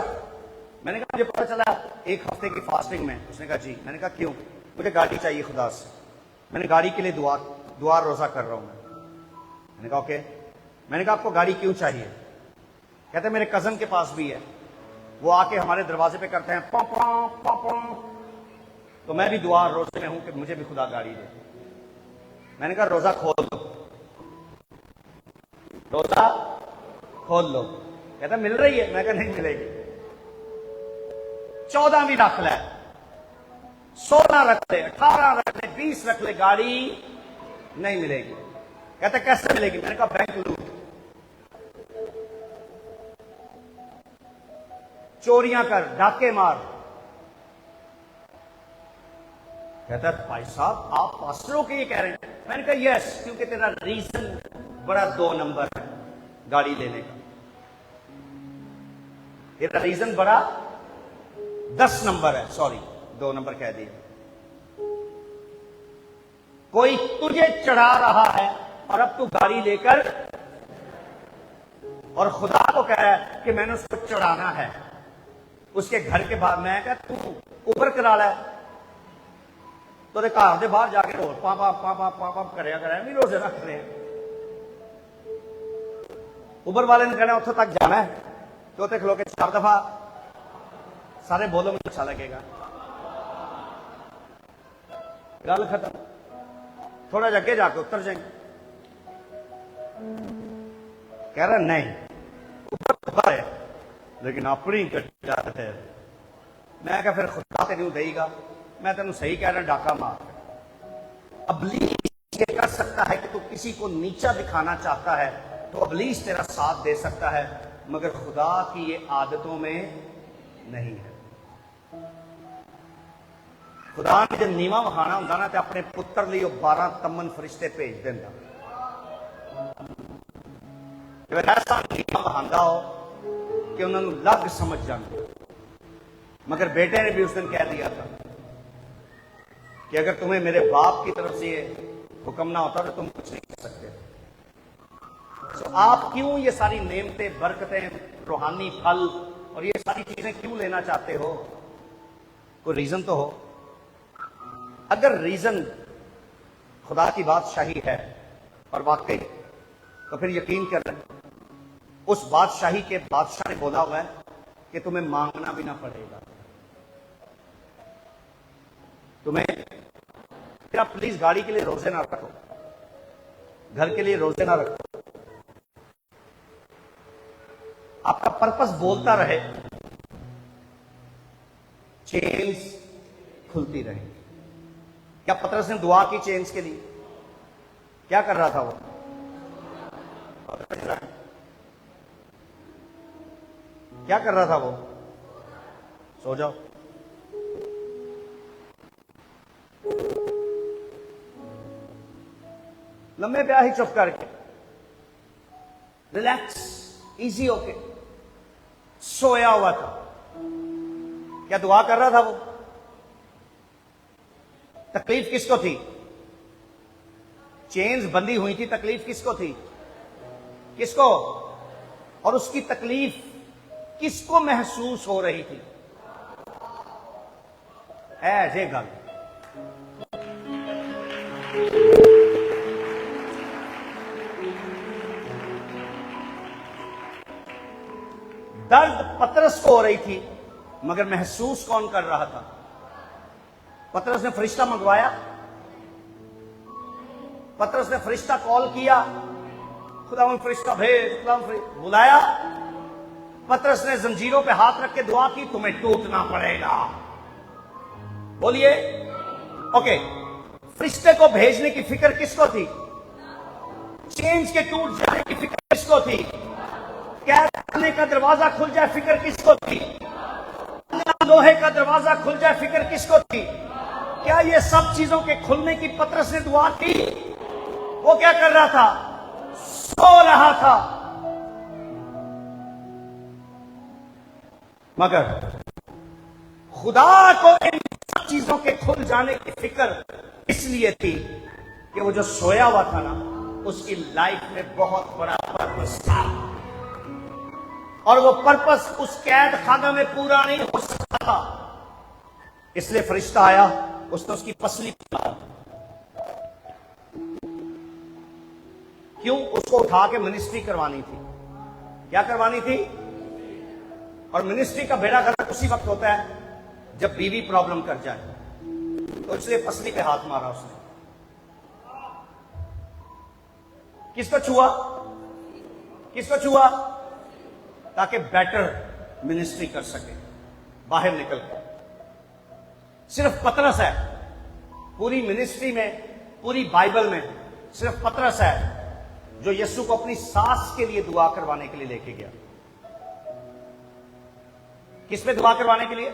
मैंने कहा मुझे पता चला 1 हफ्ते की फास्टिंग में। उसने कहा जी। मैंने कहा क्यों? मुझे गाड़ी चाहिए खुदा से, मैंने गाड़ी के लिए दुआ रोजा कर रहा हूं मैंने कहा ओके। मैंने कहा आपको गाड़ी क्यों चाहिए? कहते मेरे कजन के पास भी है, वो आके हमारे दरवाजे पे करते हैं पॉ पॉ पॉ। तो मैं भी दुआ रोजे में हूं कि मुझे भी खुदा गाड़ी दे। मैंने कहा रोजा खोल लो, रोजा खोल लो। कहता मिल रही है? मैं कहा नहीं मिलेगी। 14 भी रख ले, 16 रख ले, 18 रख ले, 20 रख ले, गाड़ी नहीं मिलेगी। कहता कैसे मिलेगी? मैंने कहा बैंक लूट, चोरियां कर, डाके मार। कहता भाई साहब आप पास्टरों के ये कह रहे हैं? मैंने कहा यस, क्योंकि तेरा रीजन बड़ा 2 नंबर है गाड़ी लेने का। तेरा रीजन बड़ा 10 नंबर है, सॉरी 2 नंबर कह दिया। कोई तुझे चढ़ा रहा है और अब तू गाड़ी लेकर और खुदा को कह रहा है कि मैंने उसको चढ़ाना है उसके घर के बाहर। मैं कहा तू ऊपर करा ला, तो घर के बाहर जाके रोज पापा पापा पापा करेगा नहीं, रोजे रख रहे हैं। उबर वाले ने कहना उतो तक जाना है, तो उते खलो के 4 दफा सारे बोलो मुझे अच्छा लगेगा, गल खत्म। थोड़ा अगे जाके उतर जाएंगे। कह रहा नहीं ऊपर है लेकिन अपनी गड्ढा है। मैं क्या फिर खुदा तेन देगा? मैं तेन सही कह रहा, डाका मार। अबलीस ये कर सकता है कि तू किसी को नीचा दिखाना चाहता है तो अबलीस तेरा साथ दे सकता है, मगर खुदा की ये आदतों में नहीं है। खुदा ने जब नीवा वखाना होंदा ना तो अपने पुत्र लिए 12 तमन फरिश्ते भेज देंदा। जब ऐसा नीवा वखांदा हो कि उन्होंने लग समझ जाते। मगर बेटे ने भी उस दिन कह दिया था कि अगर तुम्हें मेरे बाप की तरफ से ये हुक्म ना होता तो तुम कुछ नहीं कर सकते। तो आप क्यों ये सारी नेमतें, बरकतें, रूहानी फल और ये सारी चीजें क्यों लेना चाहते हो? कोई रीजन तो हो। अगर रीजन खुदा की बादशाही है और वाकई, तो फिर यकीन कर उस बादशाही के बादशाह ने बोला हुआ है कि तुम्हें मांगना भी ना पड़ेगा। तुम्हें फिर आप प्लीज गाड़ी के लिए रोजे ना रखो, घर के लिए रोजे ना रखो। आपका पर्पस बोलता रहे, चेन्स खुलती रहे। क्या पतरस ने दुआ की चेन्स के लिए? क्या कर रहा था वो? क्या कर रहा था वो? सो जाओ। लंबे प्यार ही चुप करके रिलैक्स इजी होके सोया हुआ था। क्या दुआ कर रहा था वो? तकलीफ किसको थी? चेन्स बंधी हुई थी, तकलीफ किसको थी? किसको? और उसकी तकलीफ किसको महसूस हो रही थी? ऐसे गल दर्द पतरस को हो रही थी, मगर महसूस कौन कर रहा था? पतरस ने फरिश्ता मंगवाया, पतरस ने फरिश्ता कॉल किया, खुदा फरिश्ता भेज, खुदा बुलाया। पतरस ने जंजीरों पे हाथ रख के दुआ की, तुम्हें टूटना पड़ेगा। बोलिए ओके। फरिश्ते को भेजने की फिक्र किसको थी? चेन्स के टूट जाने की फिक्र किसको थी? कैद करने का दरवाजा खुल जाए फिक्र किसको थी? लोहे का दरवाजा खुल जाए फिक्र किसको थी? क्या ये सब चीजों के खुलने की पतरस ने दुआ की? वो क्या कर रहा था? सो रहा था। मगर खुदा को इन सब चीजों के खुल जाने की फिक्र इसलिए थी कि वो जो सोया हुआ था ना, उसकी लाइफ में बहुत बड़ा पर्पस था। और वो पर्पस उस कैद खाना में पूरा नहीं हो सकता था, इसलिए फरिश्ता आया, उसने उसकी पसली पकड़ा। क्यों? उसको उठा के मिनिस्ट्री करवानी थी। क्या करवानी थी? और मिनिस्ट्री का बेड़ा गर्क उसी वक्त होता है जब बीवी प्रॉब्लम कर जाए, तो इसलिए पसली पे हाथ मारा उसने। किसको छुआ? किसको छुआ? ताकि बेटर मिनिस्ट्री कर सके बाहर निकल कर। सिर्फ पतरस है पूरी मिनिस्ट्री में, पूरी बाइबल में सिर्फ पतरस है जो यीशु को अपनी सास के लिए दुआ करवाने के लिए लेके गया। किस पे दुआ करवाने के लिए?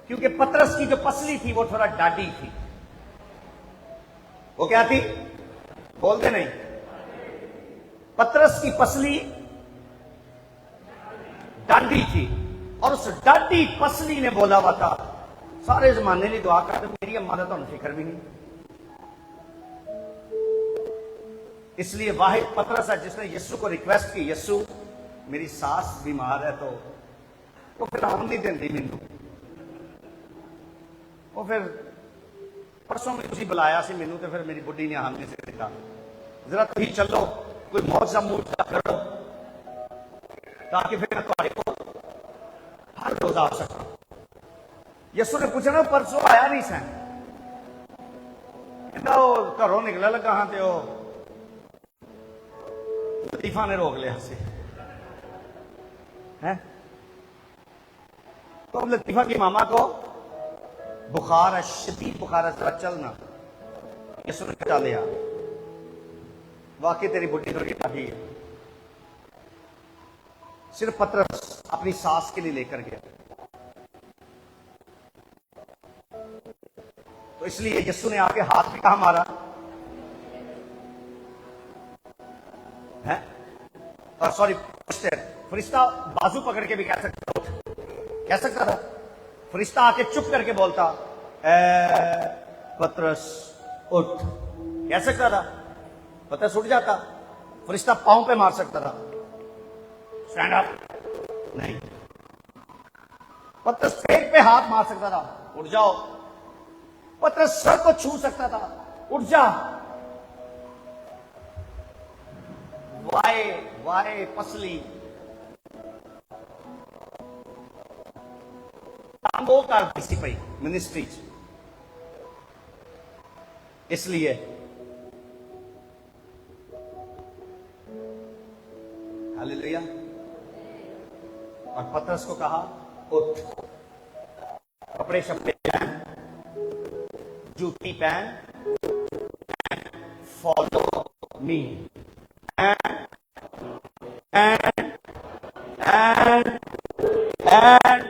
क्योंकि पतरस की जो पसली थी वो थोड़ा डाडी थी। वो क्या थी? बोलते नहीं। पतरस की पसली डाडी थी, और उस डाडी पसली ने बोला हुआ था, सारे जमाने की दुआ कर, मेरी अम्मा का तो फिक्र भी नहीं। इसलिए वाहिद पतरस है जिसने यीशु को रिक्वेस्ट की, यीशु मेरी सास बीमार है, तो फिर हम नहीं देंदी मैनू। वो फिर परसों में तुझे बुलाया सी मैनू, तो फिर मेरी बुढ़ी ने हमने से कहा जरा तुम चलो कोई मौजा मूजा करो ताकि फिर मैं तुम्हारे को हर रोज आ सका। यीशु ने पूछा ना, परसों आया नहीं सैन, कहता वो घरों निकला लगा हाँ, तो लतीफा ने रोक लिया से है। तो अब लतीफा की मामा को बुखार है, शदीद बुखार है, जरा चलना। यीशु ने कहा ले आ, वाकई तेरी बुढ़ी थोड़ी ढाही है। सिर्फ पतरस अपनी सास के लिए लेकर गया, तो इसलिए यीशु ने आके हाथ भी कहां मारा है? और सॉरी, फरिश्ता बाजू पकड़ के भी कह सकता था। फरिश्ता आके चुप करके बोलता पतरस उठ, कह सकता था। पतरस उठ जाता। फरिश्ता पांव पे मार सकता था, स्टैंड अप नहीं। पतरस पेट पे हाथ मार सकता था, उठ जाओ। पतरस सर को छू सकता था, उठ जा। वाए वाए पसली वो कर किसी पे मिनिस्ट्री। इसलिए हालेलुया। और पतरस को कहा उठ, कपड़े शपड़े पहन, जूती पहन, follow me and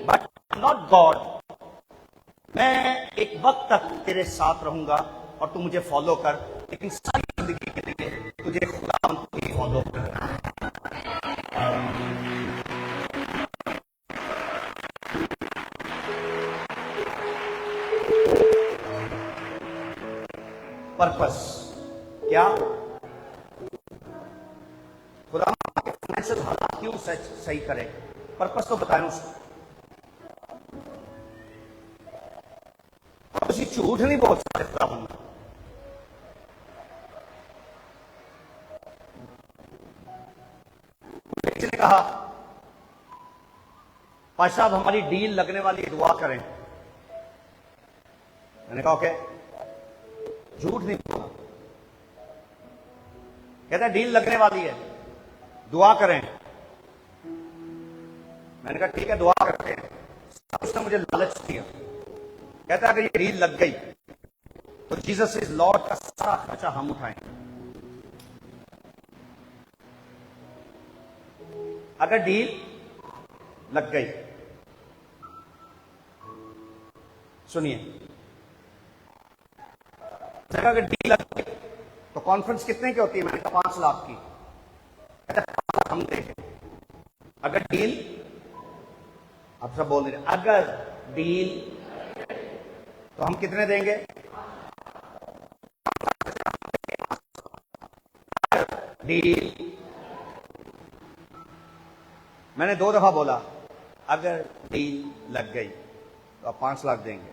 but not God। मैं एक वक्त तक तेरे साथ रहूंगा और तू मुझे फॉलो कर, लेकिन सारी जिंदगी के लिए तुझे खुदा को ही फॉलो करना है। पर्पस क्या? खुदा फाइनेंशियल हालात क्यों सही करे, पर्पस तो बताएं उसको। उसी झूठ नहीं बोल सकते खुदा बंदा। किसी ने कहा पाशा साहब हमारी डील लगने वाली, दुआ करें। मैंने कहा ओके, झूठ नहीं बोला। कहता डील लगने वाली है, दुआ करें। मैंने कहा ठीक है, दुआ करते हैं। उसने मुझे लालच दिया, कहता अगर ये डील लग गई तो जीसस इज लॉर्ड का सारा खर्चा हम उठाएंगे। अगर डील लग गई, सुनिए, अगर डील लग गई तो कॉन्फ्रेंस कितने की होती है? मैंने कहा 5 लाख की। कहता 5 लाख हम देंगे अगर डील, आप सब बोल रहे अगर डील, तो हम कितने देंगे? डील। मैंने 2 दफा बोला अगर डील लग गई तो आप 5 लाख देंगे।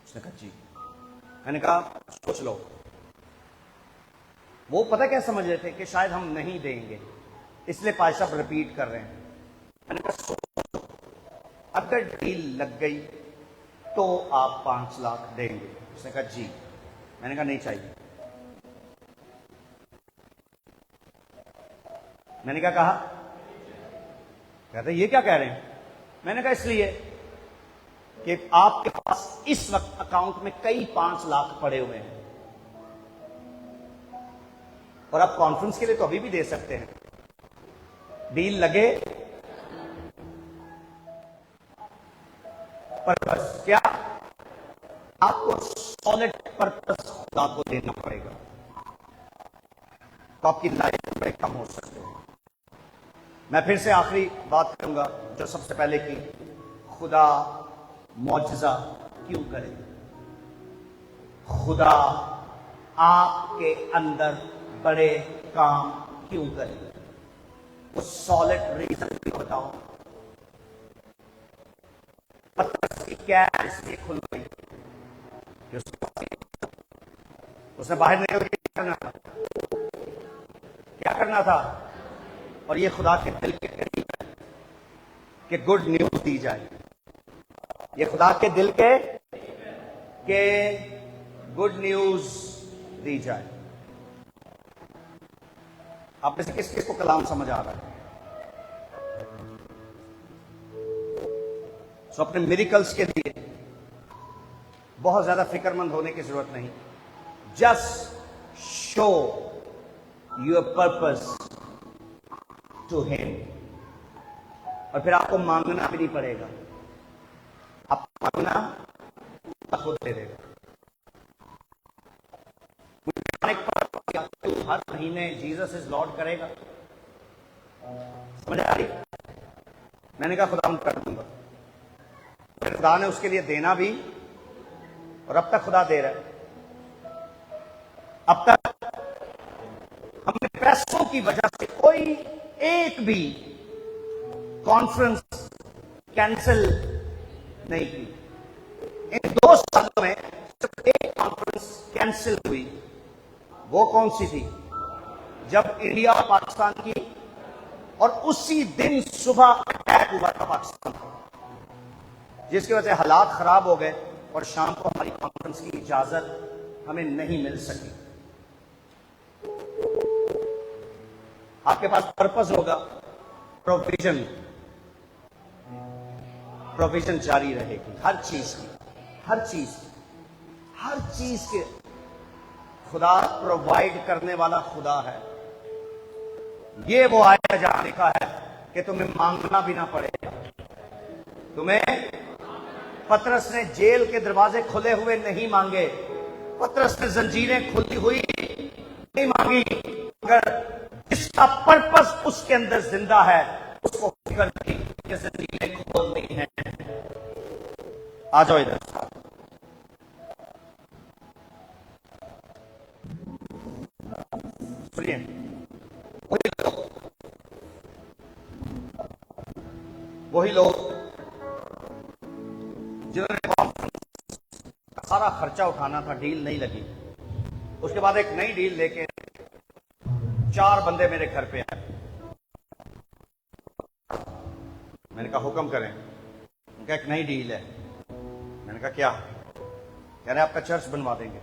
उसने कहा जी। मैंने कहा सोच लो। वो पता क्या समझ रहे थे कि शायद हम नहीं देंगे, इसलिए पाई साहब रिपीट कर रहे हैं। मैंने कहा सोच लो, अगर डील लग गई तो आप 5 लाख देंगे। उसने कहा जी। मैंने कहा नहीं चाहिए। मैंने क्या कहा? कहते ये क्या कह रहे हैं? मैंने कहा इसलिए कि आपके पास इस वक्त अकाउंट में कई 5 लाख पड़े हुए हैं और आप कॉन्फ्रेंस के लिए तो अभी भी दे सकते हैं। डील लगे पर्पस क्या? आपको सॉलिड पर्पस खुदा को देना पड़ेगा तो आपकी लाइफ में कम हो सकते हैं। मैं फिर से आखिरी बात करूंगा जो सबसे पहले की, खुदा मौजज़ा क्यों करे? खुदा आपके अंदर बड़े काम क्यों करे? वो सॉलिड रीजन भी बताओ। पतरस की कैद इसलिए खुल गई कि उसने बाहर निकल के क्या करना था? क्या करना था? और ये खुदा के दिल के करीब है कि गुड न्यूज दी जाए। ये खुदा के दिल के गुड न्यूज दी जाए। आप में से किस किस को कलाम समझ आ रहा है? सो अपने मिरेकल्स के लिए बहुत ज्यादा फिक्रमंद होने की जरूरत नहीं। Just show your purpose to him, और फिर आपको मांगना भी नहीं पड़ेगा। आप मांगना खुद दे देगा। हर महीने जीसस इज लॉर्ड करेगा, समझ आ रही? मैंने कहा खुदा कर दूंगा। फिर खुदा ने उसके लिए देना भी, और अब तक खुदा दे रहा है। अब तक हमने पैसों की वजह से कोई एक भी कॉन्फ्रेंस कैंसिल नहीं की। इन 2 सालों में सिर्फ एक कॉन्फ्रेंस कैंसिल हुई। वो कौन सी थी? जब इंडिया और पाकिस्तान की, और उसी दिन सुबह अटैक हुआ था पाकिस्तान पर, जिसकी वजह से हालात खराब हो गए और शाम को हमारी कॉन्फ्रेंस की इजाजत हमें नहीं मिल सकी। आपके पास पर्पस होगा, प्रोविजन जारी रहेगी। हर चीज के खुदा प्रोवाइड करने वाला खुदा है। ये वो आया जहां लिखा है कि तुम्हें मांगना भी ना पड़ेगा। तुम्हें पतरस ने जेल के दरवाजे खुले हुए नहीं मांगे, पतरस ने जंजीरें खुली हुई नहीं मांगी, मगर जिसका पर्पस उसके अंदर जिंदा है उसको फिक्र थी कि जंजीरें खोलनी है। आ जाओ इधर। सुनिए, वही लोग जिन्होंने सारा खर्चा उठाना था, डील नहीं लगी। उसके बाद एक नई डील लेके 4 बंदे मेरे घर पे आए। मैंने कहा हुक्म करें। उनका एक नई डील है। मैंने कहा क्या? कह रहे आपका चर्च बनवा देंगे।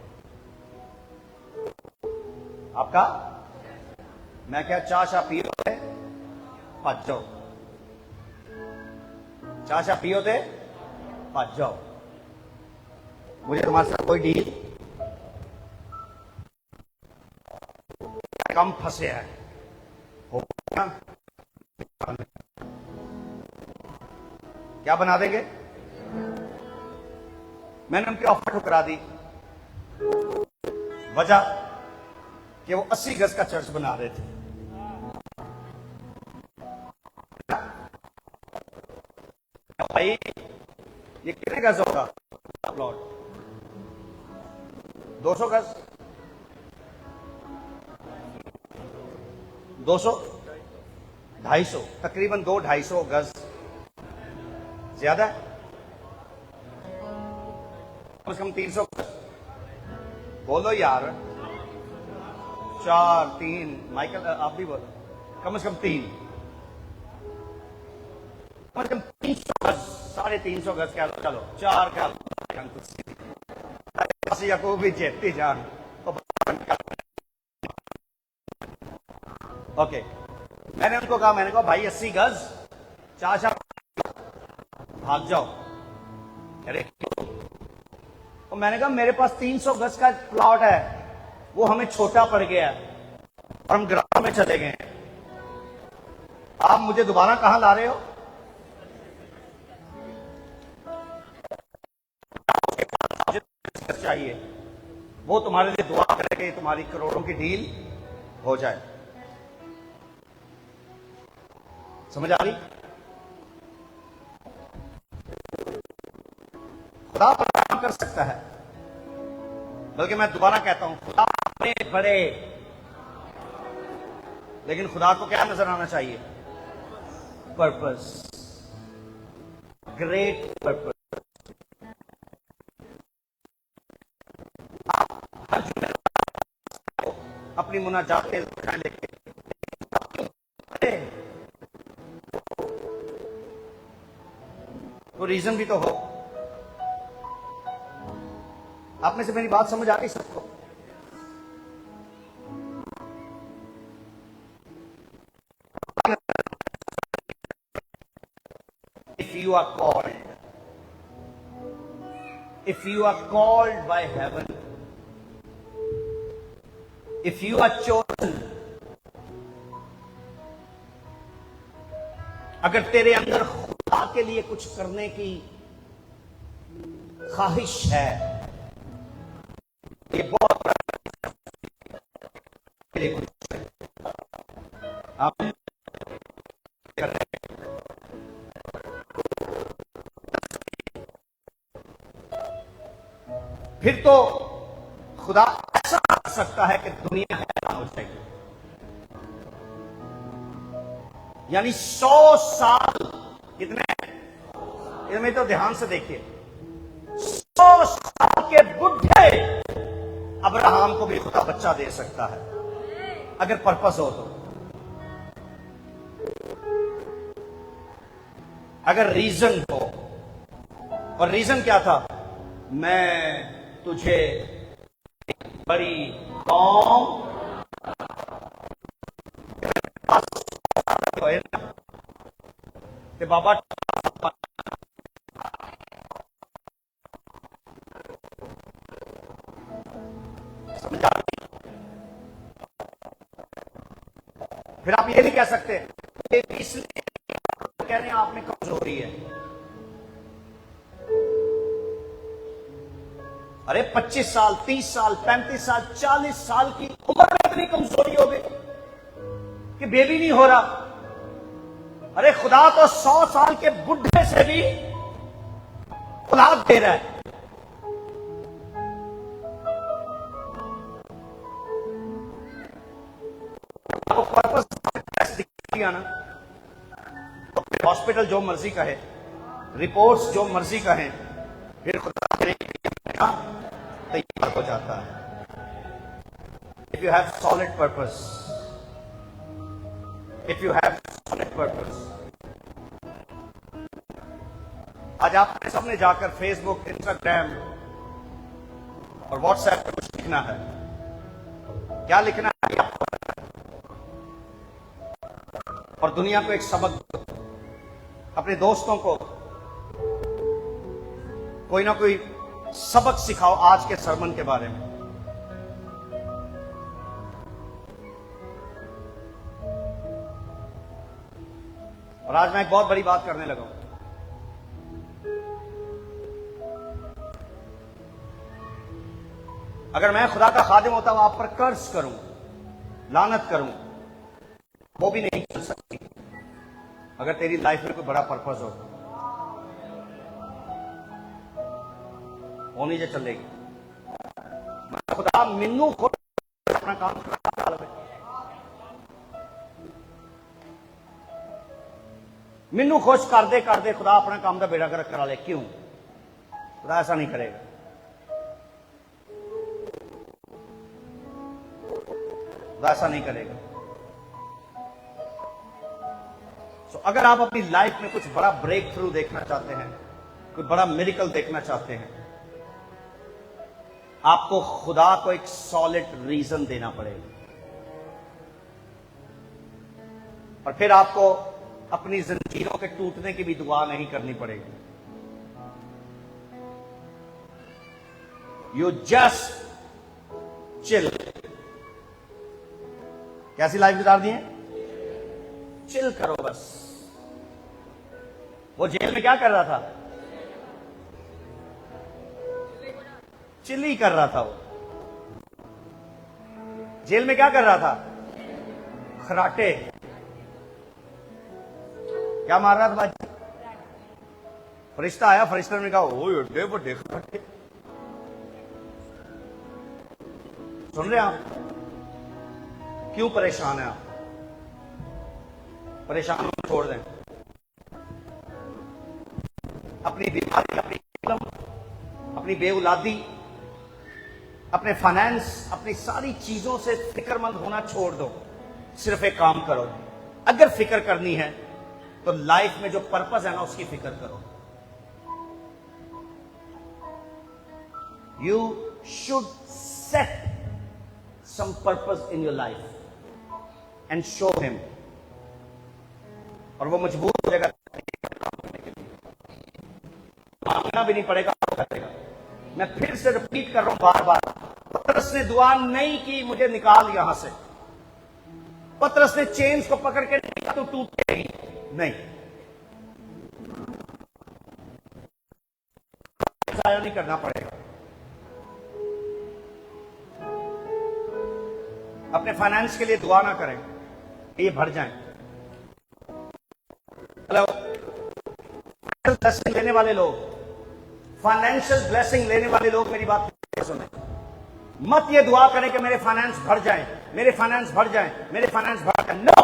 आपका? मैं क्या चाशा पियो थे भज जाओ, चाशा पियो थे भज जाओ, मुझे तुम्हारे साथ कोई डील कम फंसे है हो ना? क्या बना देंगे? मैंने उनकी ऑफर ठुकरा दी। वजह कि वो 80 गज का चर्च बना रहे थे। भाई ये कितने गज होगा प्लॉट? 200 गज, 200 250, तकरीबन 200-250 गज ज्यादा है, कम से कम 300 गज। बोलो यार, 4, 3, माइकल आप भी बोलो, कम से कम 3, कम से कम 300 गज, 350 गज क्या लो, चलो 4 क्या लो, को भी जेती जान। ओके, मैंने उनको कहा, मैंने कहा भाई 80 गज, चाचा भाग जाओ। अरे तो मैंने कहा मेरे पास 300 गज का प्लॉट है, वो हमें छोटा पड़ गया और हम ग्राम में चले गए, आप मुझे दोबारा कहां ला रहे हो? चाहिए वो तुम्हारे लिए दुआ करेंगे, तुम्हारी करोड़ों की डील हो जाए। समझ आ रही? खुदा पर काम कर सकता है, बल्कि मैं दोबारा कहता हूं, खुदा बड़े बड़े, लेकिन खुदा को क्या नजर आना चाहिए? Purpose, great purpose. अपनी मुनाजात के लेके तो रीजन भी तो हो। आप में से मेरी बात समझ आ गई सबको? If you are called by heaven, if you are chosen, अगर तेरे अंदर खुदा के लिए कुछ करने की ख्वाहिश है, ये बहुत आप कर रहे हैं। फिर तो खुदा ऐसा कर सकता है कि दुनिया हैरान हो जाएगी। यानी 100 साल, कितने, इनमें तो ध्यान से देखिए, 100 साल के बुढ़े अब्राहम को भी खुदा बच्चा दे सकता है, अगर पर्पस हो तो, अगर रीजन हो। और रीजन क्या था? मैं तुझे एक बड़ी कौम कि बाबा समझा। फिर आप ये नहीं कह सकते इसलिए कह रहे हैं आप में कमजोरी है। अरे 25 साल, 30 साल, 35 साल, 40 साल की उम्र में इतनी कमजोरी हो गई कि बेबी नहीं हो रहा। अरे खुदा तो 100 साल के बुढ़े से भी औलाद दे रहा है। आपको पर्पस दिया ना, हॉस्पिटल जो मर्जी कहे, रिपोर्ट्स जो मर्जी कहें, फिर खुदा तैयार हो जाता है। If you have solid purpose, if you have solid purpose. आज आपके सामने जाकर फेसबुक, इंस्टाग्राम और व्हाट्सएप पर कुछ लिखना है, क्या लिखना है आपको, और दुनिया को एक सबक दो, अपने दोस्तों को कोई ना कोई सबक सिखाओ आज के सरमन के बारे में। और आज मैं एक बहुत बड़ी बात करने लगा हूं। अगर मैं खुदा का खादिम होता हूं, आप पर कर्ज करूं, लानत करूं, वो भी नहीं चल सकती अगर तेरी लाइफ में कोई बड़ा पर्पस हो, वो नहीं चलेगी। खुदा मिन्नू खुद अपना काम कर रहा है। मैनू खुश कर दे खुदा अपना काम का बेड़ा गर्क करा ले। क्यों? खुदा ऐसा नहीं करेगा। खुदा ऐसा नहीं करेगा। तो अगर आप अपनी लाइफ में कुछ बड़ा ब्रेक थ्रू देखना चाहते हैं, कोई बड़ा मिरेकल देखना चाहते हैं, आपको खुदा को एक सॉलिड रीजन देना पड़ेगा। और फिर आपको अपनी जंजीरों के टूटने की भी दुआ नहीं करनी पड़ेगी। You just chill. कैसी लाइफ गुजार दी है? चिल करो बस। वो जेल में क्या कर रहा था? चिल ही कर रहा था। वो जेल में क्या कर रहा था? खराटे। क्या मार रहा था भाई? फरिश्ता आया, फरिश्ता ने कहा ओ एड्डे बड़े खराटे। सुन रहे हैं आप? क्यों परेशान है आप? परेशान छोड़ दें। अपनी बीमारी, अपनी प्रॉब्लम, अपनी बेऔलादी, अपने फाइनेंस, अपनी सारी चीजों से फिक्रमंद होना छोड़ दो। सिर्फ एक काम करो। अगर फिक्र करनी है तो लाइफ में जो पर्पस है ना, उसकी फिक्र करो। You should set some purpose in your life and show him. और वो मजबूर हो जाएगा, मांगना भी नहीं पड़ेगा, करेगा। मैं फिर से रिपीट कर रहा हूं बार बार, पतरस ने दुआ नहीं की मुझे निकाल यहां से। पतरस ने चेन्स को पकड़ के नहीं कहा तो टूटेगी, नहीं। जाया नहीं करना पड़ेगा। अपने फाइनेंस के लिए दुआ ना करें, ये भर जाएं। हेलो, ब्लेसिंग लेने वाले लोग, फाइनेंशियल ब्लेसिंग लेने वाले लोग मेरी बात सुने। मत ये दुआ करें कि मेरे फाइनेंस भर जाएं, मेरे फाइनेंस भर जाएं, मेरे फाइनेंस भर जाएं। No,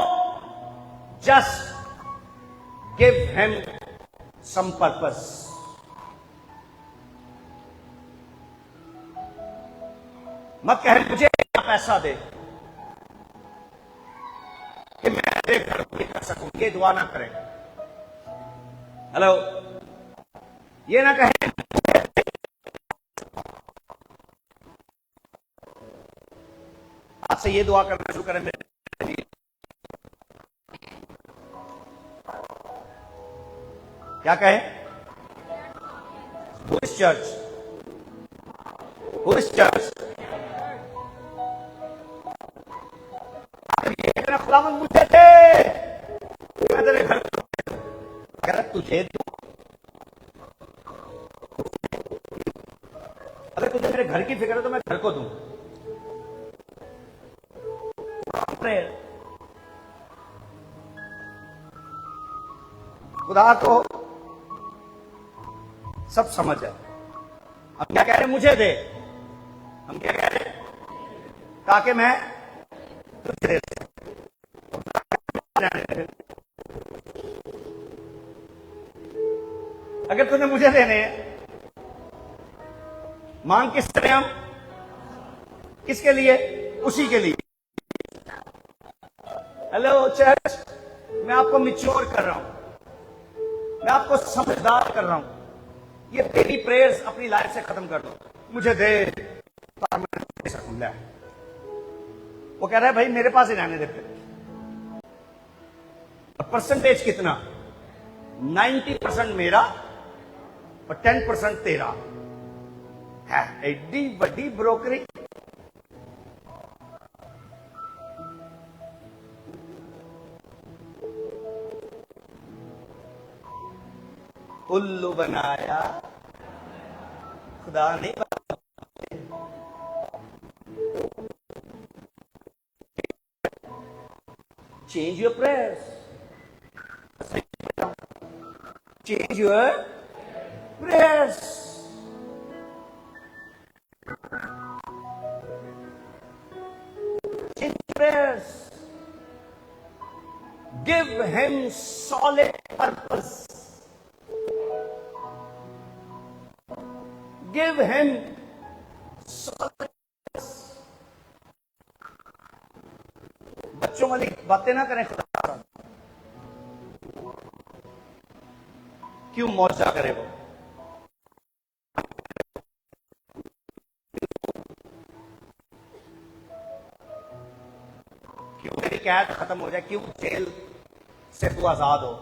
just give him some purpose. मत कहें मुझे पैसा दे कि मैं तेरे घर को कर सकूं, ये दुआ ना करें। हेलो, ये ना कहें आपसे, ये दुआ करना शुरू करें मेरे लिए। क्या कहें? Who is church? Who is church? खुदावन मुझे दे, मैं तेरे घर अगर तुझे दूं, अगर तुझे मेरे घर की फिक्र है तो मैं घर को दूं। खुदा को सब समझ है। हम क्या कह रहे हैं? मुझे दे। हम क्या कह रहे हैं? ताकि मैं तुझे दे। अगर तुझे मुझे देने हैं, मांग किस तरह? हम किसके लिए? उसी के लिए। हेलो चर्च, मैं आपको मिच्योर कर रहा हूं, मैं आपको समझदार कर रहा हूं। ये डेली प्रेयर्स अपनी लाइफ से खत्म कर दो। मुझे दे ताकि मैं दे सकूं। ले, वो कह रहा है भाई मेरे पास ही रहने दे। परसेंटेज कितना? 90% मेरा और 10% तेरा है। एडी बड़ी ब्रोकरी। उल्लू बनाया खुदा ने। Change your prayers, change your prayers. Change prayers. Give him solid purpose, give him solid. बच्चों वाली बातें ना करें खुदा के साथ। क्यों मौजा करे वो? क्यों मेरी कैद खत्म हो जाए? क्यों जेल से तू आजाद हो?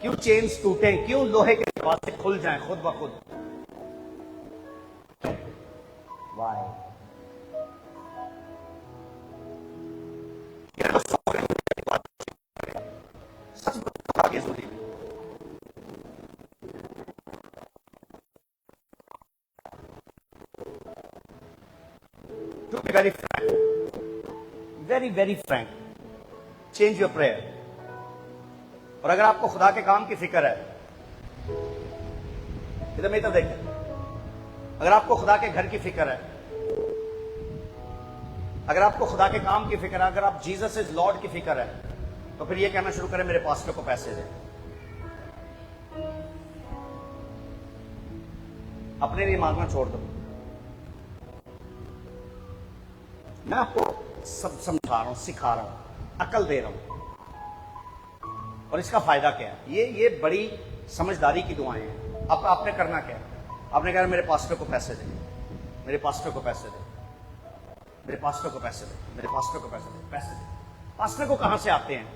क्यों चेन्स टूटे? क्यों लोहे के दरवाजे खुल जाएं खुद ब खुद? वाई? सच बता के सुनी। To be very frank, very frank, change your prayer. और अगर आपको खुदा के काम की फिक्र है, इधर मेरी तरफ देखिए, अगर आपको खुदा के घर की फिक्र है, अगर आपको खुदा के काम की फिक्र है, अगर आप जीसस इज लॉर्ड की फिक्र है, तो फिर ये कहना शुरू करें मेरे पास्टर को पैसे दे। अपने लिए मांगना छोड़ दो। मैं आपको सब समझा रहा हूं, सिखा रहा हूं, अकल दे रहा हूं। और इसका फायदा क्या है? ये बड़ी समझदारी की दुआएं हैं। अब आपने करना क्या है? आपने कहा मेरे पास्टर को पैसे दे, मेरे पास्टर को पैसे दे, मेरे पास्टर को पैसे दे, मेरे पास्टर को पैसे दे, पैसे दे। पास्टर को कहां से आते हैं?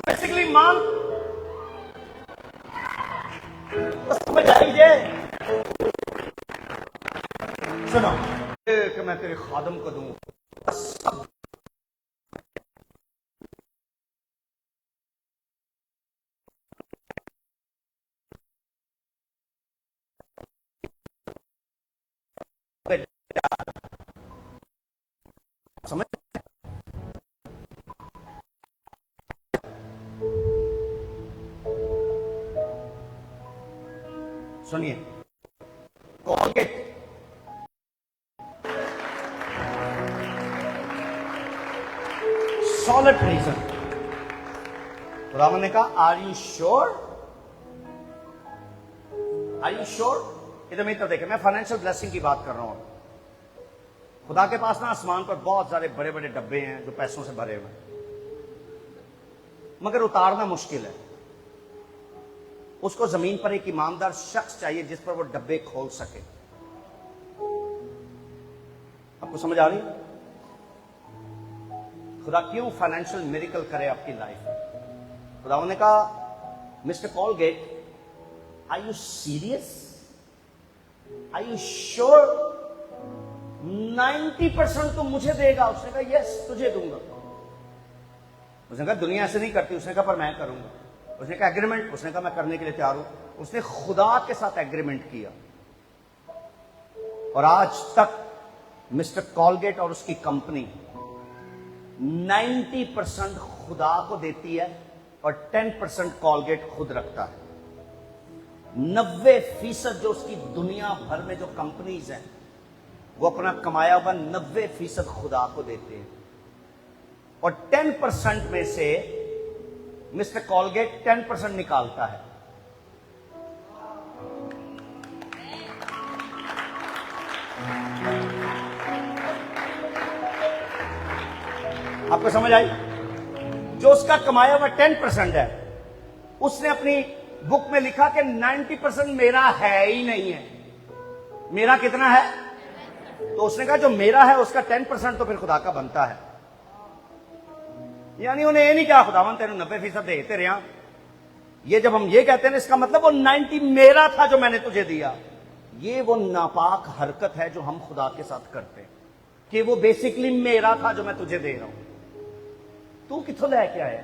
बेसिकली मांग तो समझ आइए। सुनो कि मैं तेरे खादम को दूं सब। समझ? सुनिए, कॉलगेट सॉलिड रीजन। खुदावंद ने कहा are you sure? Are you sure? इधर मेरी तरफ देखें, मैं फाइनेंशियल ब्लेसिंग की बात कर रहा हूं। खुदा के पास ना आसमान पर बहुत सारे बड़े बड़े डब्बे हैं जो पैसों से भरे हुए हैं, मगर उतारना मुश्किल है। उसको जमीन पर एक ईमानदार शख्स चाहिए जिस पर वो डब्बे खोल सके। आपको समझ आ रही? खुदा क्यों फाइनेंशियल मिरेकल करे आपकी लाइफ में? खुदा ने कहा mister Colgate, are you serious? Are you sure? 90% तो मुझे देगा। उसने कहा यस, तुझे दूंगा। उसने कहा दुनिया ऐसे नहीं करती। उसने कहा पर मैं करूंगा। उसने कहा एग्रीमेंट? उसने कहा मैं करने के लिए तैयार हूं। उसने खुदा के साथ एग्रीमेंट किया और आज तक मिस्टर कॉलगेट और उसकी कंपनी 90% खुदा को देती है और 10% कॉलगेट खुद रखता है। 90% जो उसकी दुनिया भर में जो कंपनीज हैं वो अपना कमाया हुआ 90% खुदा को देते हैं और 10% में से मिस्टर कॉलगेट 10% निकालता है। आपको समझ आई? जो उसका कमाया हुआ 10% है, उसने अपनी बुक में लिखा कि 90% मेरा है ही नहीं है। मेरा कितना है? तो उसने कहा जो मेरा है उसका 10% तो फिर खुदा का बनता है। यानी उन्हें ये नहीं कहा खुदावन तेरे 90% देते रहा। ये जब हम ये कहते हैं इसका मतलब वो 90 मेरा था जो मैंने तुझे दिया। ये वो नापाक हरकत है जो हम खुदा के साथ करते हैं कि वो बेसिकली मेरा था जो मैं तुझे दे रहा हूं। तू किथों लेके आया?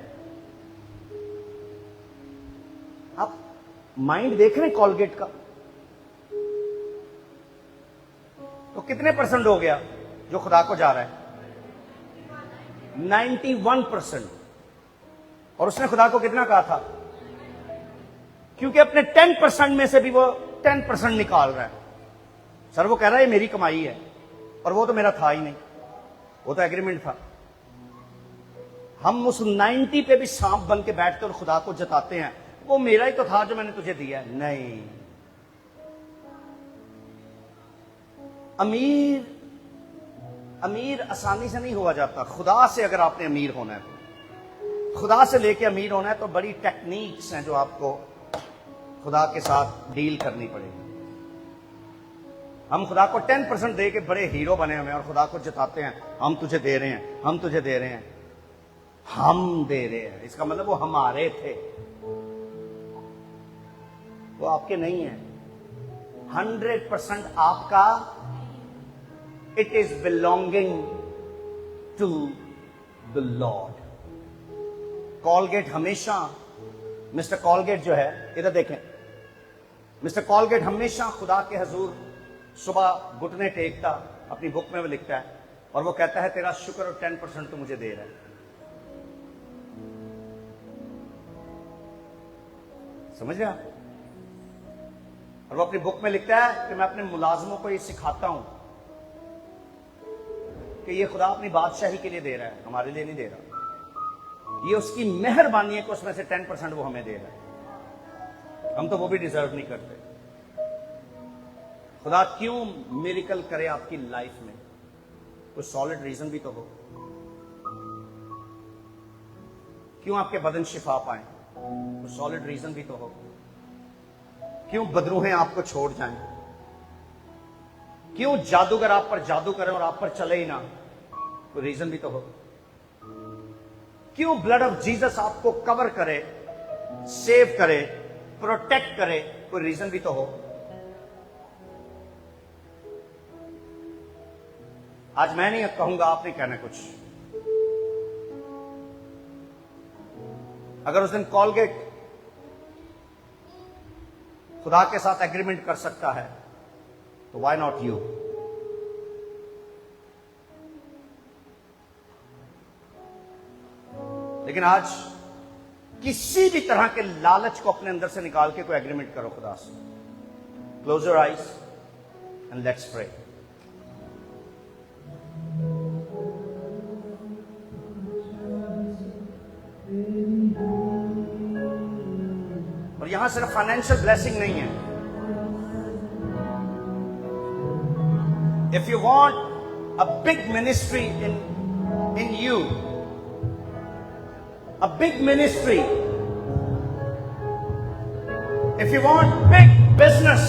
आप माइंड देख रहे हैं कॉलगेट का? तो कितने % हो गया जो खुदा को जा रहा है? 91%। और उसने खुदा को कितना कहा था? क्योंकि अपने 10% में से भी वो 10% निकाल रहा है। सर वो कह रहा है ये मेरी कमाई है, और वो तो मेरा था ही नहीं, वो तो एग्रीमेंट था। हम उस 90 पे भी सांप बन के बैठते और खुदा को जताते हैं वो मेरा ही तो था जो मैंने तुझे दिया है। नहीं, अमीर आसानी से नहीं हुआ जाता। खुदा से अगर आपने अमीर होना है, तो खुदा से लेके अमीर होना है, तो बड़ी टेक्निक्स हैं जो आपको खुदा के साथ डील करनी पड़ेगी। हम खुदा को 10% दे के बड़े हीरो बने हुए हैं और खुदा को जताते हैं हम तुझे दे रहे हैं, हम तुझे दे रहे हैं, हम दे रहे हैं। इसका मतलब वो हमारे थे, वो आपके नहीं है। 100% आपका। It is belonging to the Lord. Colgate हमेशा, मिस्टर कॉलगेट जो है, इधर देखें, मिस्टर कॉलगेट हमेशा खुदा के हजूर सुबह घुटने टेकता, अपनी बुक में वो लिखता है और वो कहता है तेरा शुक्र और 10% तो मुझे दे रहा है। समझ रहे आप? और वो अपनी बुक में लिखता है कि मैं अपने मुलाजमों को ये सिखाता हूं कि ये खुदा अपनी बादशाही के लिए दे रहा है, हमारे लिए नहीं दे रहा। ये उसकी मेहरबानी है कि उसमें से 10% वो हमें दे रहा है। हम तो वो भी डिजर्व नहीं करते। खुदा क्यों मिरेकल करे आपकी लाइफ में? कोई सॉलिड रीजन भी तो हो। क्यों आपके बदन शिफा पाए? कोई सॉलिड रीजन भी तो हो। क्यों बदरूहें आपको छोड़ जाएं? क्यों जादूगर आप पर जादू करें और आप पर चले ही ना? कोई रीजन भी तो हो। क्यों ब्लड ऑफ जीसस आपको कवर करे, सेव करे, प्रोटेक्ट करे? कोई रीजन भी तो हो। आज मैं नहीं कहूंगा, आपने कहना कुछ। अगर उस दिन कॉलगेट खुदा के साथ एग्रीमेंट कर सकता है तो व्हाई नॉट यू? लेकिन आज किसी भी तरह के लालच को अपने अंदर से निकाल के कोई एग्रीमेंट करो खुदा से। Close your eyes and let's pray. और यहां सिर्फ फाइनेंशियल ब्लेसिंग नहीं है। If you want a big ministry in you, a big ministry, if you want big business,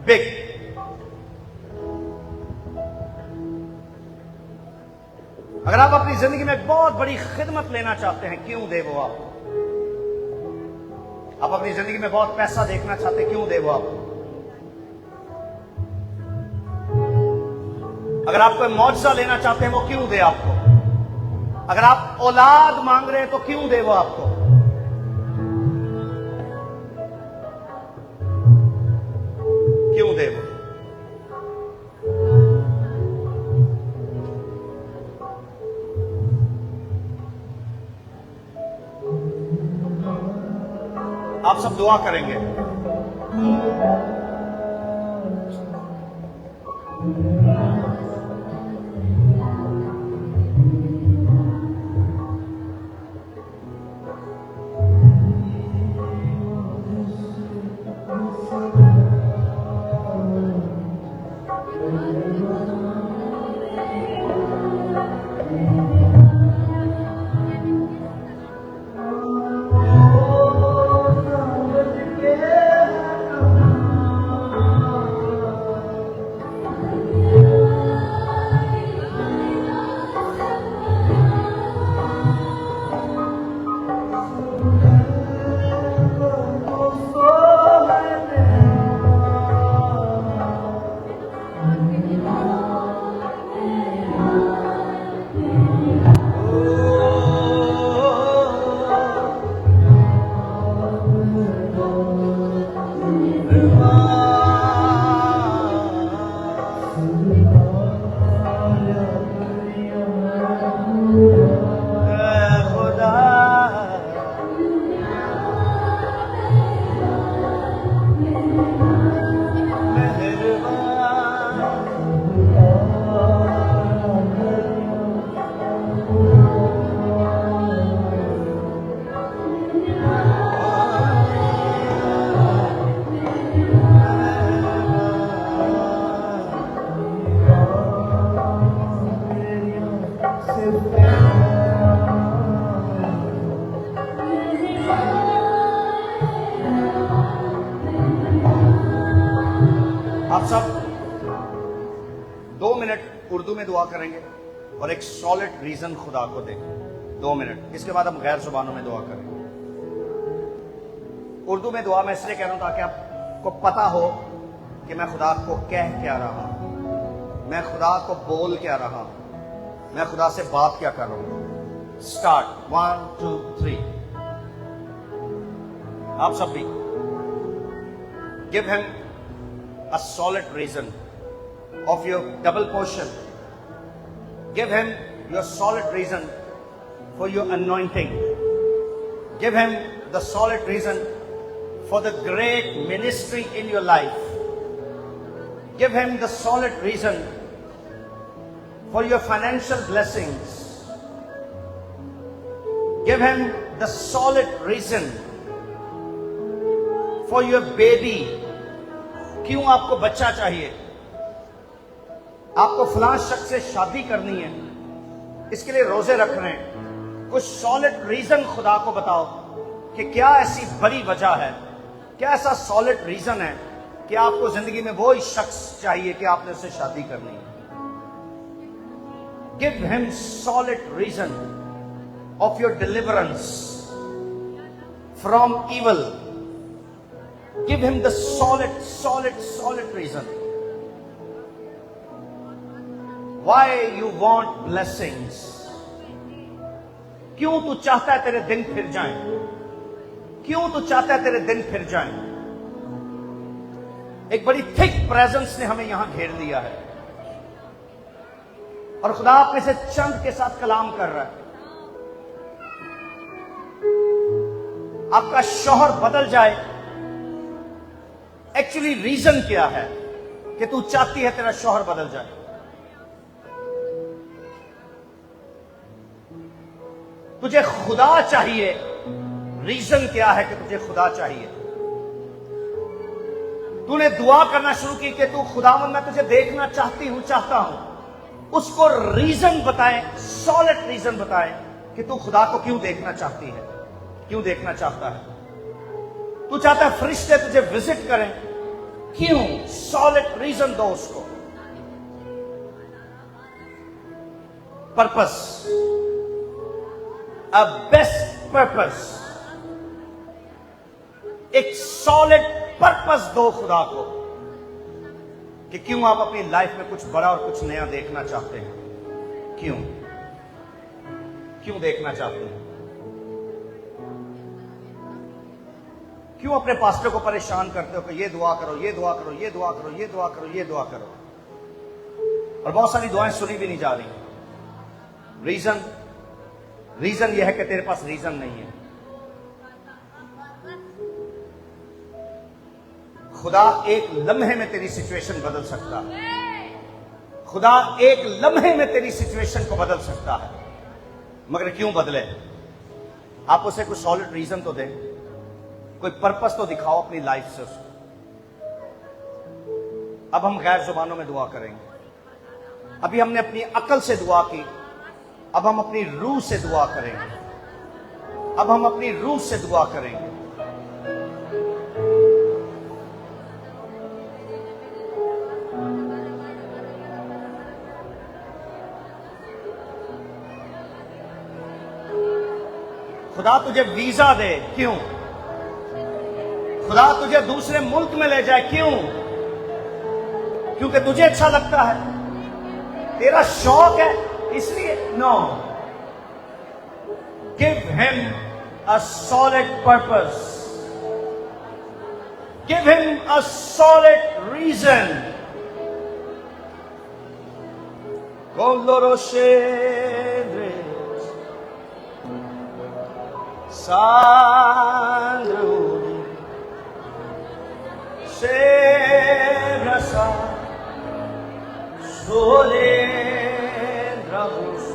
big, अगर आप अपनी जिंदगी में एक बहुत बड़ी खिदमत लेना चाहते हैं, क्यों दे वो आपको? आप अपनी जिंदगी में बहुत पैसा देखना चाहते हैं, क्यों दे वो आपको? अगर आप कोई मौजज़ा लेना चाहते हैं, वो क्यों दे आपको? अगर आप औलाद मांग रहे हैं तो क्यों दे वो आपको? क्यों दे वो? आप सब दुआ करेंगे। आप सब 2 मिनट उर्दू में दुआ करेंगे और एक सॉलिड रीजन खुदा को देंगे। 2 मिनट, इसके बाद हम गैर जुबानों में दुआ करेंगे। उर्दू में दुआ मैं इसलिए कह रहा हूं ताकि आपको पता हो कि मैं खुदा को कह क्या रहा हूं, मैं खुदा को बोल क्या रहा हूं, मैं खुदा से बात क्या कर रहा हूं। स्टार्ट 1 2 3। आप सब भी give him a solid reason of your double portion. Give him your solid reason for your anointing. Give him the solid reason for the great ministry in your life. Give him the solid reason for your financial blessings. Give him the solid reason for your baby. क्यों आपको बच्चा चाहिए, आपको फलां शख्स से शादी करनी है, इसके लिए रोजे रख रहे हैं। कुछ सॉलिड रीजन खुदा को बताओ कि क्या ऐसी बड़ी वजह है, क्या ऐसा सॉलिड रीजन है कि आपको जिंदगी में वो ही शख्स चाहिए कि आपने उससे शादी करनी है। Give him solid reason of your deliverance from evil. Give him the solid reason why you want blessings. क्यों तू चाहता है तेरे दिन फिर जाएं? क्यों तू चाहता है तेरे दिन फिर जाएं? एक बड़ी थिक प्रेजेंस ने हमें यहां घेर लिया है और खुदा अपने से चंद के साथ कलाम कर रहा है। आपका शौहर बदल जाए, एक्चुअली रीजन क्या है कि तू चाहती है तेरा शौहर बदल जाए? तुझे खुदा चाहिए, रीजन क्या है कि तुझे खुदा चाहिए? तूने दुआ करना शुरू की कि तू खुदावंद मैं तुझे देखना चाहता हूं। उसको रीजन बताएं, सॉलिड रीजन बताएं कि तू खुदा को क्यों देखना चाहती है, क्यों देखना चाहता है। तू चाहता है फरिश्ते तुझे विजिट करें, क्यों? सॉलिड रीजन दो उसको। पर्पस, अ बेस्ट पर्पस, एक सॉलिड पर्पस दो खुदा को कि क्यों आप अपनी लाइफ में कुछ बड़ा और कुछ नया देखना चाहते हैं। क्यों क्यों देखना चाहते हैं? क्यों अपने पास्टर को परेशान करते हो कि ये दुआ करो, ये दुआ करो, ये दुआ करो, ये दुआ करो, ये दुआ करो, और बहुत सारी दुआएं सुनी भी नहीं जा रही। रीजन यह है कि तेरे पास रीजन नहीं है। खुदा एक लम्हे में तेरी सिचुएशन बदल सकता है। खुदा एक लम्हे में तेरी सिचुएशन को बदल सकता है, मगर क्यों बदले? आप उसे कुछ सॉलिड रीजन तो दें, कोई पर्पस तो दिखाओ अपनी लाइफ से उसको। अब हम गैर जुबानों में दुआ करेंगे। अभी हमने अपनी अकल से दुआ की, अब हम अपनी रूह से दुआ करेंगे। अब हम अपनी रूह से दुआ करेंगे। खुदा तुझे वीजा दे, क्यों? खुदा तुझे दूसरे मुल्क में ले जाए, क्यों? क्योंकि तुझे अच्छा लगता है, तेरा शौक है, इसलिए? No. Give him a solid purpose, give him a solid reason. Sandruni Sebrasa Solendrabus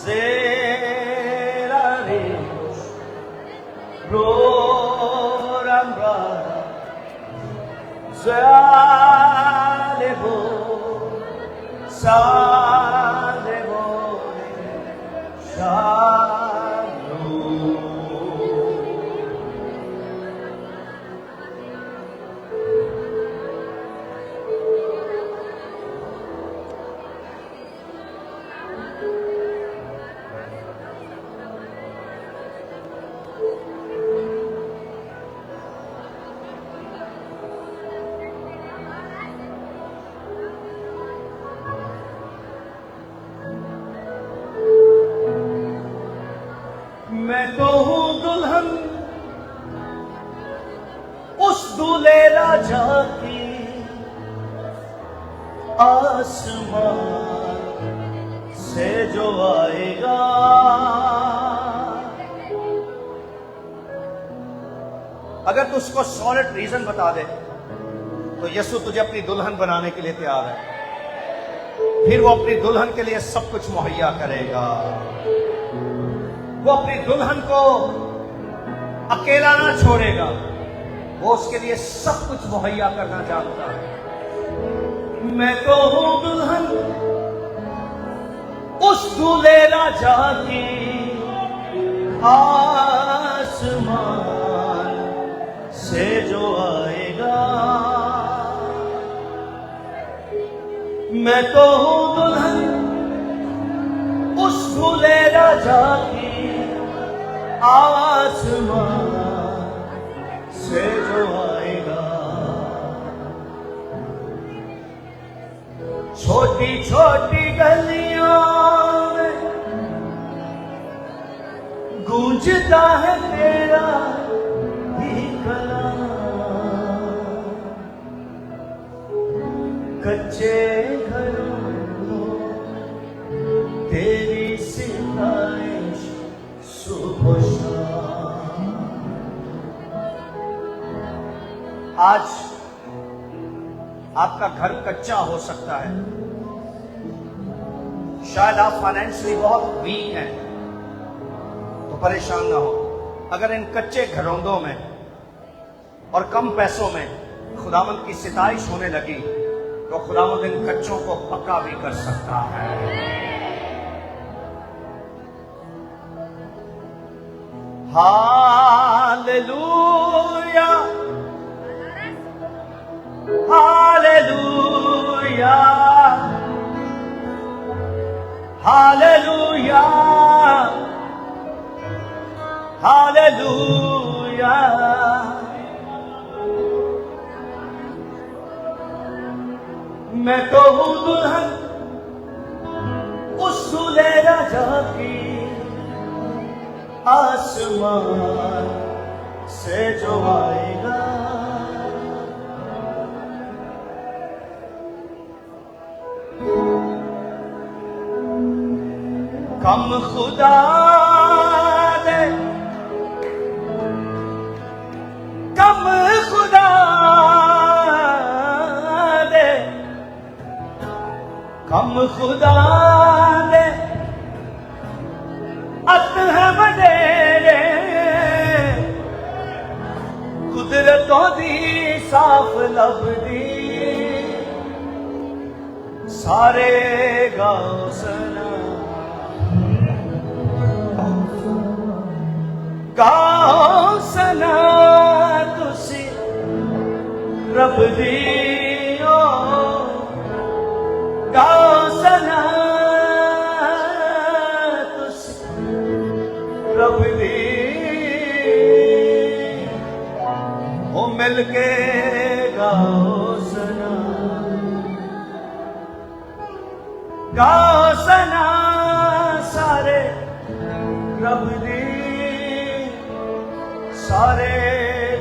Zerareus Rorambra Zalebo Salebo मैं तो हूं दुल्हन उस दूल्हे राजा की, आसमान से जो आएगा। अगर तू उसको सॉलिड रीजन बता दे तो यीशु तुझे अपनी दुल्हन बनाने के लिए तैयार है। फिर वो अपनी दुल्हन के लिए सब कुछ मुहैया करेगा। वो अपनी दुल्हन को अकेला ना छोड़ेगा, वो उसके लिए सब कुछ मुहैया करना जानता है। मैं तो हूं दुल्हन उस दूल्हे राजा की, आसमान से जो आएगा। मैं तो हूं दुल्हन उस दूल्हे राजा की, आसमान से जो आएगा। छोटी छोटी गलियों में गूंजता है तेरा ही कलाम। कच्चे घरों को तेरी सिफारिश सुबह शाम। आज आपका घर कच्चा हो सकता है, शायद आप फाइनेंशियली बहुत वीक हैं, तो परेशान ना हो। अगर इन कच्चे घरौंदों में और कम पैसों में खुदावंद की सिताइश होने लगी तो खुदावंद इन कच्चों को पक्का भी कर सकता है। Hallelujah, hallelujah, hallelujah, hallelujah. मैं तो हूं दुल्हन उस दूल्हे राजा की, आसमान से जो आएगा। कम खुदा दे, कम खुदा दे, कम खुदा दे, अत है वडेरे। कुदरतों दी साफ लभदी, सारे गाओ सना, गाओ सना तुसी रब दी, गाओ सना तुसी रब दी। ओ मिल के गाओ सना, गाओ सना सारे रब दी, सारे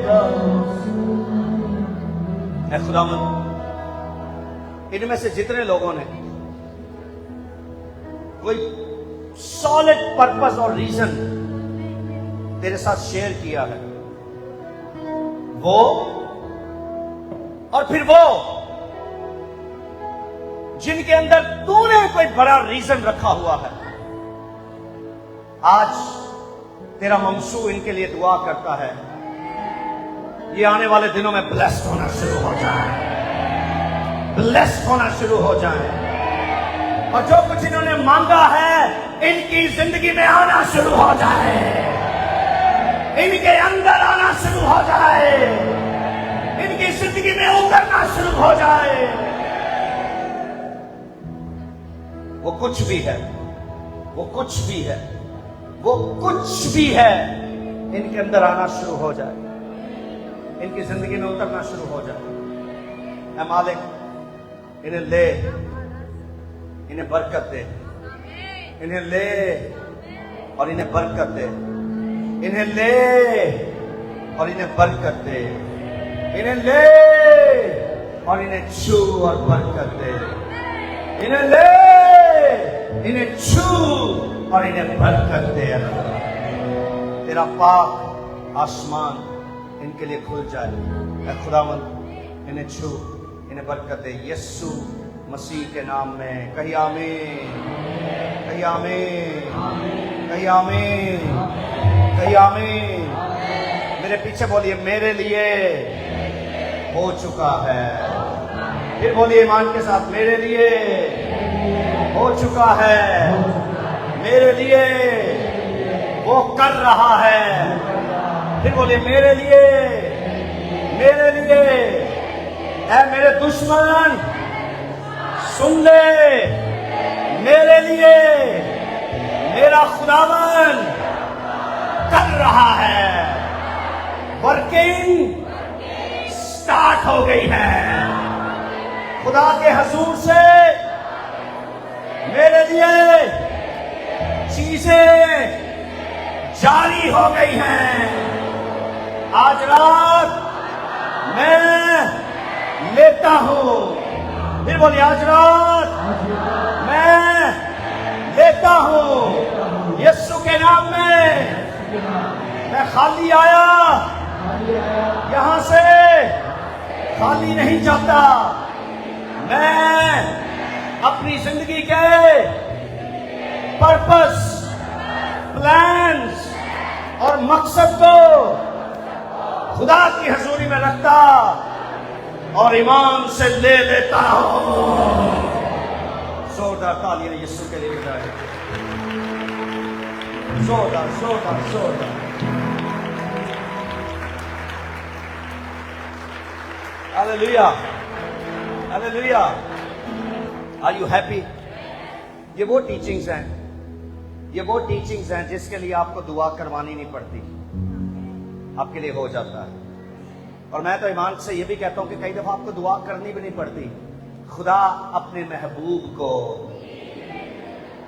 गाओ। ऐ खुदावंद, इनमें से जितने लोगों ने कोई सॉलिड पर्पस और रीजन तेरे साथ शेयर किया है, वो और फिर वो जिनके अंदर तूने कोई बड़ा रीजन रखा हुआ है, आज तेरा ममसू इनके लिए दुआ करता है, ये आने वाले दिनों में ब्लेस्ड होना शुरू हो जाए, ब्लेस्ड होना शुरू हो जाए, और जो कुछ इन्होंने मांगा है इनकी जिंदगी में आना शुरू हो जाए, इनके अंदर आना शुरू हो जाए, इनकी जिंदगी में उतरना शुरू हो जाए। वो कुछ भी है वो कुछ भी है, वो कुछ भी है, इनके अंदर आना शुरू हो जाए, इनकी जिंदगी में उतरना शुरू हो जाए। ऐ मालिक, इन्हें ले, इन्हें बरकत दे, इन्हें ले और इन्हें बरकत दे, इन्हें ले और इन्हें बरकत दे, इन्हें ले और इन्हें छू और बरकत दे, इन्हें ले, इन्हें छू और इन्हें बरकत दे। तेरा पाक आसमान इनके लिए खुल जाए। ऐ खुदावंद, इन्हें छू, इन्हें बरकत दे, यीशु मसीह के नाम में। कही आमीन, कही आमीन, कही आमीन, कही आमीन। मेरे पीछे बोलिए, मेरे लिए हो चुका है। फिर बोलिए ईमान के साथ, मेरे लिए हो चुका है, मेरे लिए वो कर रहा है। फिर बोलिए, मेरे लिए, मेरे लिए। ऐ मेरे दुश्मन सुन ले, मेरे लिए मेरा खुदावन कर रहा है। वर्किंग स्टार्ट हो गई है। खुदा के हजूर से मेरे लिए चीजें जारी हो गई हैं। आज रात मैं लेता हूं। फिर बोलिए, आज रात मैं लेता हूं। यीशु के नाम में मैं खाली आया, यहां से खाली नहीं जाता। मैं अपनी जिंदगी के पर्पस, प्लान्स और मकसद को खुदा की हजूरी में रखता और ईमान से ले लेता हूं। जोरदार तालियां यीशु के लिए बजाए। जोरदार, जोरदार, जोरदार। Hallelujah, hallelujah. Are you happy? ये वो टीचिंग्स हैं, ये वो टीचिंग्स हैं जिसके लिए आपको दुआ करवानी नहीं पड़ती, आपके लिए हो जाता है। और मैं तो ईमान से ये भी कहता हूं कि कई दफा आपको दुआ करनी भी नहीं पड़ती। खुदा अपने महबूब को,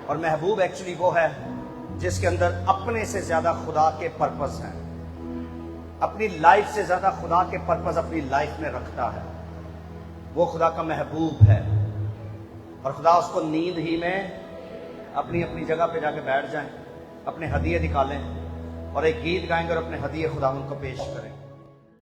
और महबूब एक्चुअली वो है जिसके अंदर अपने से ज्यादा खुदा के पर्पस हैं, अपनी लाइफ से ज्यादा खुदा के पर्पस अपनी लाइफ में रखता है। वो खुदा का महबूब है। और खुदा उसको नींद ही में अपनी अपनी जगह पे जाके बैठ जाएं, अपने हदिये निकालें और एक गीत गाएंगे और अपने हदिये खुदा उनको पेश करें।